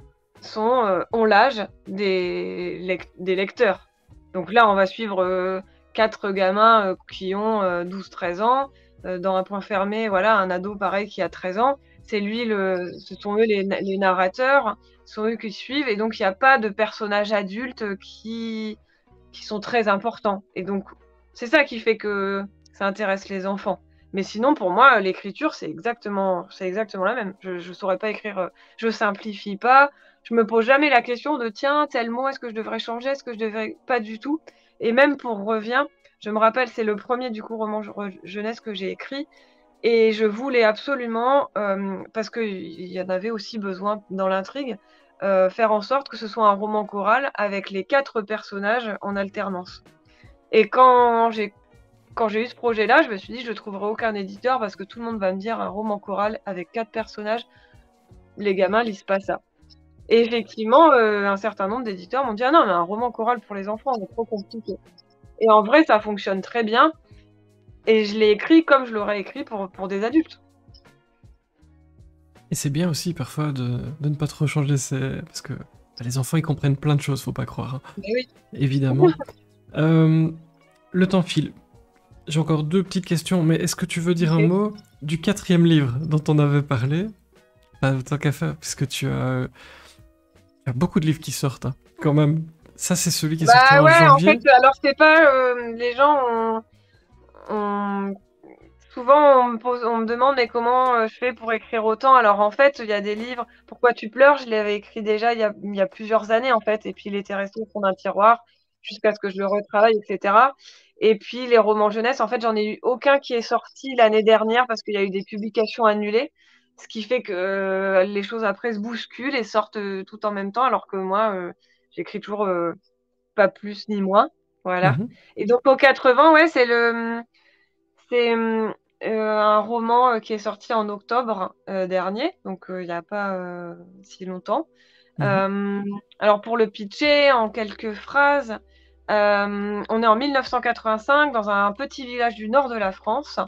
ont l'âge des lecteurs. Donc là, on va suivre 4 gamins qui ont 12-13 ans. Dans Un point fermé, voilà, un ado pareil qui a 13 ans. Ce sont eux les narrateurs, ce sont eux qui suivent. Et donc, il n'y a pas de personnages adultes qui sont très importants. Et donc, c'est ça qui fait que ça intéresse les enfants. Mais sinon, pour moi, l'écriture, c'est exactement la même. Je saurais pas écrire, je simplifie pas, je me pose jamais la question de tiens, tel mot, est-ce que je devrais changer, est-ce que je devrais pas du tout. Et même pour Revient, je me rappelle, c'est le premier du coup roman jeunesse que j'ai écrit, et je voulais absolument, parce qu'il y en avait aussi besoin dans l'intrigue, faire en sorte que ce soit un roman choral avec les 4 personnages en alternance. Et quand j'ai eu ce projet-là, je me suis dit, je ne trouverai aucun éditeur parce que tout le monde va me dire un roman choral avec 4 personnages, les gamins lisent pas ça. Et effectivement, un certain nombre d'éditeurs m'ont dit, ah non, mais un roman choral pour les enfants, c'est trop compliqué. Et en vrai, ça fonctionne très bien. Et je l'ai écrit comme je l'aurais écrit pour des adultes. Et c'est bien aussi parfois de ne pas trop changer parce que bah, les enfants ils comprennent plein de choses, faut pas croire, hein. Mais oui. Évidemment. Euh, le temps file. J'ai encore deux petites questions, mais est-ce que tu veux dire un Ok. mot du quatrième livre dont on avait parlé? Tant qu'à faire, puisque tu as beaucoup de livres qui sortent, hein, quand même. Ça, c'est celui qui est sorti Bah en ouais, en fait, janvier. alors c'est pas. Les gens ont- souvent on me demande mais comment je fais pour écrire autant. Alors en fait, il y a des livres. Pourquoi tu pleures? Je l'avais écrit déjà il y a plusieurs années en fait, et puis il était resté au fond d'un tiroir jusqu'à ce que je le retravaille, etc. Et puis les romans jeunesse, en fait, j'en ai eu aucun qui est sorti l'année dernière parce qu'il y a eu des publications annulées, ce qui fait que les choses après se bousculent et sortent tout en même temps, alors que moi, j'écris toujours pas plus ni moins. Voilà. Mhm, Et donc au 80, ouais, c'est un roman qui est sorti en octobre dernier, donc il n'y a pas si longtemps. mhm, Euh, alors pour le pitcher, en quelques phrases, on est en 1985 dans un petit village du nord de la France,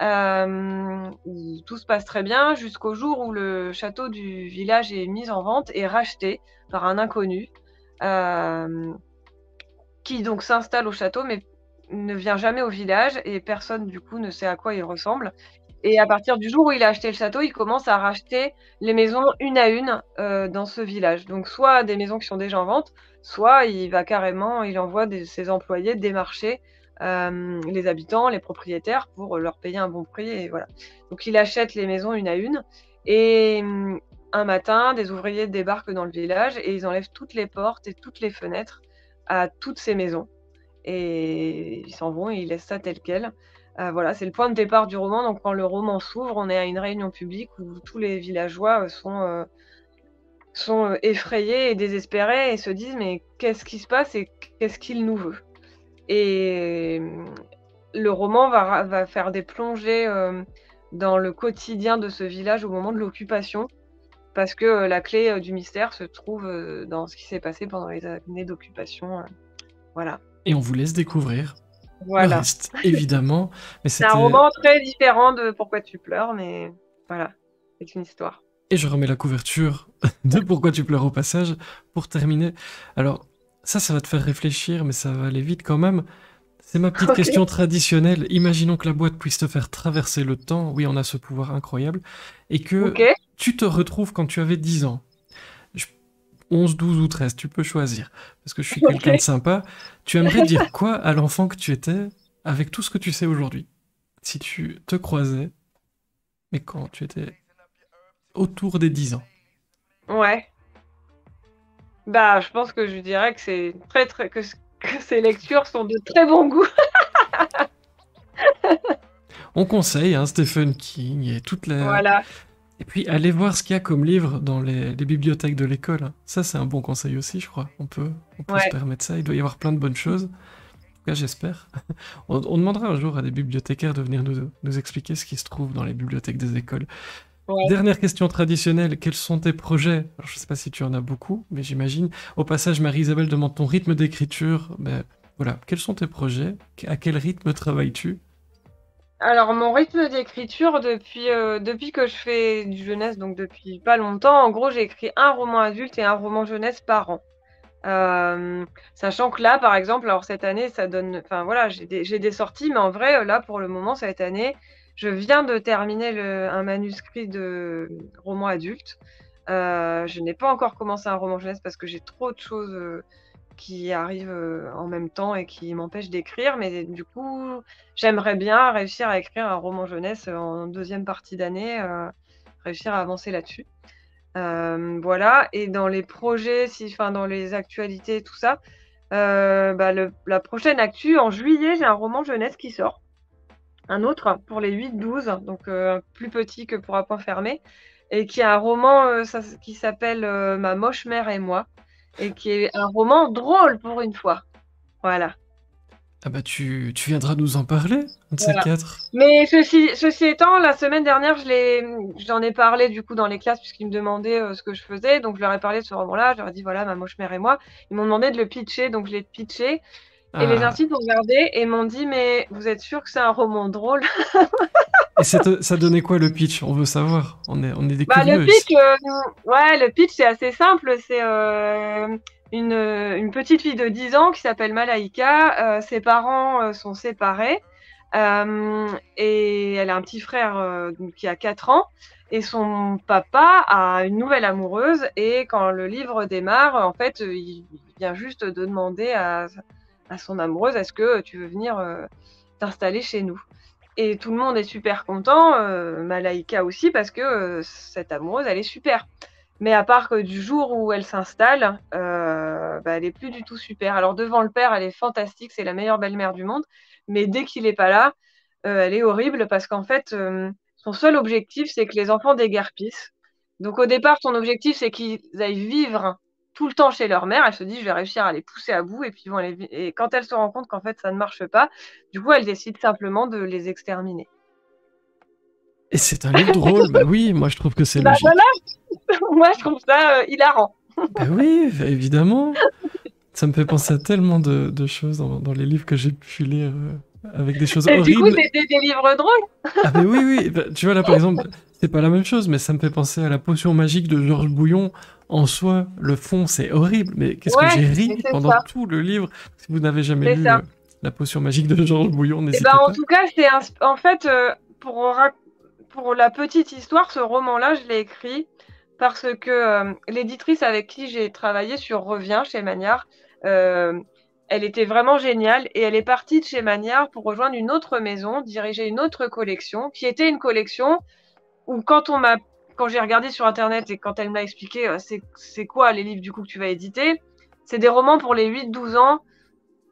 où tout se passe très bien jusqu'au jour où le château du village est mis en vente et racheté par un inconnu, euh, qui donc s'installe au château mais ne vient jamais au village et personne du coup ne sait à quoi il ressemble. Et à partir du jour où il a acheté le château, il commence à racheter les maisons une à une dans ce village. Donc soit des maisons qui sont déjà en vente, soit il envoie ses employés démarcher les habitants, les propriétaires pour leur payer un bon prix et voilà. Donc il achète les maisons une à une et un matin, des ouvriers débarquent dans le village et ils enlèvent toutes les portes et toutes les fenêtres à toutes ces maisons. Et ils s'en vont et ils laissent ça tel quel. Voilà, c'est le point de départ du roman. Donc quand le roman s'ouvre, on est à une réunion publique où tous les villageois sont effrayés et désespérés et se disent: «Mais qu'est-ce qui se passe et qu'est-ce qu'il nous veut?» Et le roman va faire des plongées, dans le quotidien de ce village au moment de l'occupation, parce que, la clé, du mystère se trouve, dans ce qui s'est passé pendant les années d'occupation, voilà. Et on vous laisse découvrir le Voilà. reste, évidemment. Mais C'est un c'était... roman très différent de Pourquoi tu pleures, mais voilà, c'est une histoire. Et je remets la couverture de Pourquoi tu pleures au passage pour terminer. Alors, ça va te faire réfléchir, mais ça va aller vite quand même. C'est ma petite OK. question traditionnelle. Imaginons que la boîte puisse te faire traverser le temps. Oui, on a ce pouvoir incroyable. Et que OK. tu te retrouves quand tu avais 10 ans. 11, 12 ou 13, tu peux choisir. Parce que je suis quelqu'un de OK. sympa. Tu aimerais dire quoi à l'enfant que tu étais avec tout ce que tu sais aujourd'hui? Si tu te croisais, mais quand tu étais autour des 10 ans. Ouais. Bah, je pense que je dirais que c'est très, très que ces lectures sont de très bon goût. On conseille hein, Stephen King et toutes les... Voilà. Et puis, allez voir ce qu'il y a comme livre dans les bibliothèques de l'école. Hein. Ça, c'est un bon conseil aussi, je crois. On peut se Ouais. permettre ça. Il doit y avoir plein de bonnes choses. En tout cas, j'espère. On demandera un jour à des bibliothécaires de venir nous expliquer ce qui se trouve dans les bibliothèques des écoles. Ouais. Dernière question traditionnelle. Quels sont tes projets? Alors, je ne sais pas si tu en as beaucoup, mais j'imagine. Au passage, Marie-Isabelle demande ton rythme d'écriture. Ben, voilà. Quels sont tes projets? À quel rythme travailles-tu? Alors mon rythme d'écriture depuis que je fais du jeunesse, donc depuis pas longtemps, en gros, j'ai écrit un roman adulte et un roman jeunesse par an. Sachant que là, par exemple, alors cette année, ça donne enfin voilà, j'ai des sorties, mais en vrai, là, pour le moment, cette année, je viens de terminer un manuscrit de roman adulte. Je n'ai pas encore commencé un roman jeunesse parce que j'ai trop de choses, qui arrivent, en même temps et qui m'empêchent d'écrire. Mais du coup, j'aimerais bien réussir à écrire un roman jeunesse, en deuxième partie d'année, réussir à avancer là-dessus. Voilà. Et dans les projets, enfin dans les actualités, tout ça, bah, la prochaine actu, en juillet, j'ai un roman jeunesse qui sort. Un autre pour les 8-12, donc plus petit que Pour un point fermé, et qui est un roman, qui s'appelle, Ma moche mère et moi, et qui est un roman drôle pour une fois. Voilà. Ah bah tu viendras nous en parler, un de ces Voilà. quatre. Mais ceci étant, la semaine dernière, j'en ai parlé du coup dans les classes puisqu'ils me demandaient, ce que je faisais. Donc je leur ai parlé de ce roman-là, je leur ai dit: «Voilà, Ma moche mère et moi». Ils m'ont demandé de le pitcher, donc je l'ai pitché et les Ah. instituts ont regardé et m'ont dit: «Mais vous êtes sûrs que c'est un roman drôle?» Et ça donnait quoi le pitch? On veut savoir. On est des Bah, le curieux ici. pitch, ouais, le pitch, c'est assez simple. C'est, une petite fille de 10 ans qui s'appelle Malaïka. Ses parents, sont séparés. Et elle a un petit frère, donc qui a 4 ans, et son papa a une nouvelle amoureuse. Et quand le livre démarre, en fait, il vient juste de demander à son amoureuse: «Est-ce que tu veux venir, t'installer chez nous?» Et tout le monde est super content, Malaïka aussi, parce que, cette amoureuse, elle est super. Mais à part que du jour où elle s'installe, bah, elle est plus du tout super. Alors devant le père, elle est fantastique, c'est la meilleure belle-mère du monde, mais dès qu'il est pas là, elle est horrible parce qu'en fait, son seul objectif, c'est que les enfants déguerpissent. Donc au départ, son objectif, c'est qu'ils aillent vivre tout le temps chez leur mère. Elle se dit: «Je vais réussir à les pousser à bout», et puis ils vont aller et quand elle se rend compte qu'en fait ça ne marche pas, du coup, elle décide simplement de les exterminer. Et c'est un livre drôle. Bah oui, moi je trouve que c'est Bah voilà, logique. moi je trouve ça, hilarant. Bah oui, évidemment. Ça me fait penser à tellement de choses dans les livres que j'ai pu lire avec des choses Et du coup, horribles. c'était des livres drôles? Ah mais oui, oui. Bah, tu vois là par exemple, c'est pas la même chose, mais ça me fait penser à la potion magique de Georges Bouillon. En soi, le fond c'est horrible, mais qu'est-ce que Ouais, j'ai mais ri c'est pendant ça, tout le livre. Si vous n'avez jamais c'est lu ça. la potion magique de Georges Bouillon, Et ben, n'hésitez en pas. tout cas, en fait, pour la petite histoire, ce roman-là, je l'ai écrit parce que, l'éditrice avec qui j'ai travaillé sur Revient chez Magnard, heu, elle était vraiment géniale et elle est partie de chez Magnard pour rejoindre une autre maison, diriger une autre collection qui était une collection où quand j'ai regardé sur internet et quand elle m'a expliqué c'est quoi les livres du coup que tu vas éditer, c'est des romans pour les 8-12 ans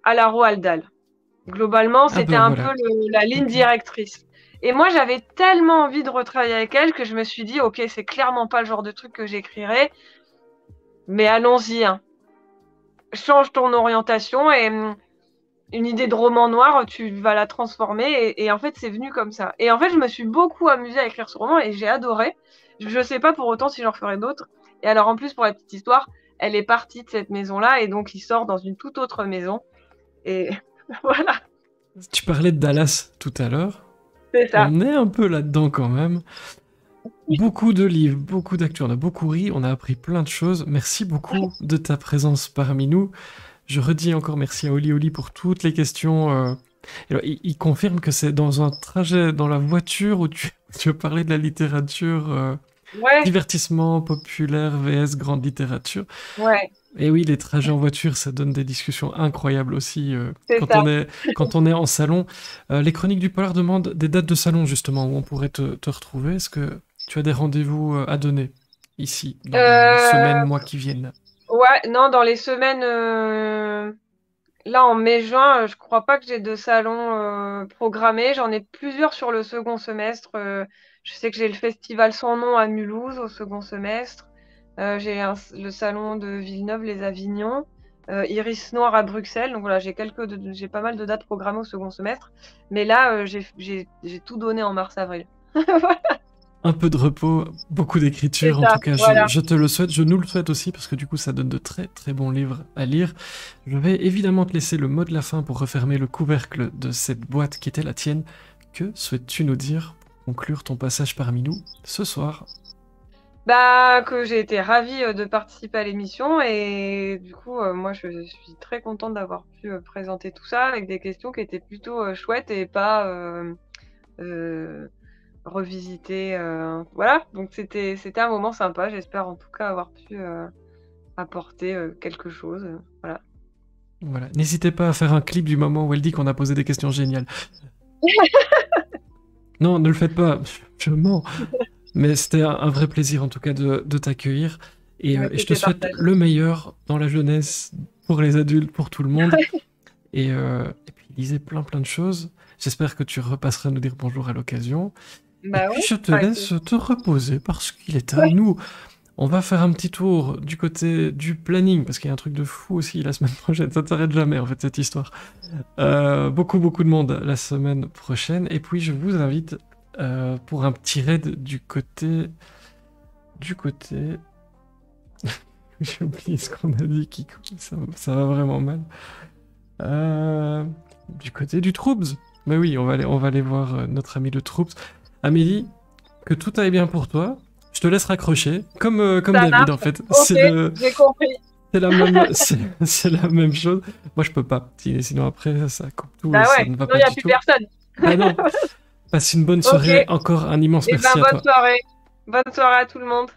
à la Roald Dahl. Globalement, c'était un peu la ligne directrice. Et moi, j'avais tellement envie de retravailler avec elle que je me suis dit, ok, c'est clairement pas le genre de truc que j'écrirais, mais allons-y. Hein. Change ton orientation et une idée de roman noir, tu vas la transformer. Et en fait, c'est venu comme ça. Et en fait, je me suis beaucoup amusée à écrire ce roman et j'ai adoré. Je sais pas pour autant si j'en ferai d'autres. Et alors, en plus, pour la petite histoire, elle est partie de cette maison-là et donc il sort dans une toute autre maison. Et voilà. Tu parlais de Dallas tout à l'heure. C'est ça. On est un peu là-dedans quand même. Beaucoup de livres, beaucoup d'actu, on a beaucoup ri, on a appris plein de choses. Merci beaucoup de ta présence parmi nous. Je redis encore merci à Oli Oli pour toutes les questions. Alors, il confirme que c'est dans un trajet dans la voiture où tu parlais de la littérature divertissement populaire vs grande littérature. Ouais. Et oui, les trajets en voiture, ça donne des discussions incroyables aussi quand on est en salon. Les Chroniques du Polar demandent des dates de salon justement où on pourrait te retrouver. Est-ce que tu as des rendez-vous à donner ici dans les semaines, mois qui viennent? Ouais, non, dans les semaines là en mai-juin, je crois pas que j'ai de salon programmé. J'en ai plusieurs sur le second semestre. Je sais que j'ai le festival Sans Nom à Mulhouse au second semestre. J'ai le salon de Villeneuve-les-Avignon, Iris Noir à Bruxelles. Donc voilà, j'ai pas mal de dates programmées au second semestre. Mais là, j'ai tout donné en mars-avril. Voilà. Un peu de repos, beaucoup d'écriture, en tout cas, voilà. je te le souhaite, je nous le souhaite aussi, parce que du coup, ça donne de très très bons livres à lire. Je vais évidemment te laisser le mot de la fin pour refermer le couvercle de cette boîte qui était la tienne. Que souhaites-tu nous dire pour conclure ton passage parmi nous ce soir? Bah, que j'ai été ravie de participer à l'émission, et du coup, moi, je suis très contente d'avoir pu présenter tout ça avec des questions qui étaient plutôt chouettes et pas... revisiter. Voilà, donc c'était un moment sympa. J'espère en tout cas avoir pu apporter quelque chose. Voilà. Voilà. N'hésitez pas à faire un clip du moment où elle dit qu'on a posé des questions géniales. Non, ne le faites pas. Je mens. Mais c'était un vrai plaisir en tout cas de t'accueillir. Et je te souhaite le meilleur dans la jeunesse, pour les adultes, pour tout le monde. Et puis lisez plein de choses. J'espère que tu repasseras nous dire bonjour à l'occasion. Bah et puis je te laisse te reposer parce qu'il est à nous. On va faire un petit tour du côté du planning parce qu'il y a un truc de fou aussi la semaine prochaine. Ça ne s'arrête jamais en fait cette histoire. Beaucoup de monde la semaine prochaine. Et puis je vous invite pour un petit raid du côté... J'ai oublié ce qu'on a dit, Kiko. Ça va vraiment mal. Du côté du Troops. Mais oui, on va aller voir notre ami le Troops. Amélie, que tout aille bien pour toi. Je te laisse raccrocher, comme David en fait. Okay, j'ai compris. C'est la même chose. Moi je peux pas, sinon après ça coupe tout. Bah ouais, ça ne va non, pas il n'y a du plus tout. personne. Ah non. Passe une bonne soirée, encore un immense merci à toi. Bonne soirée. Bonne soirée à tout le monde.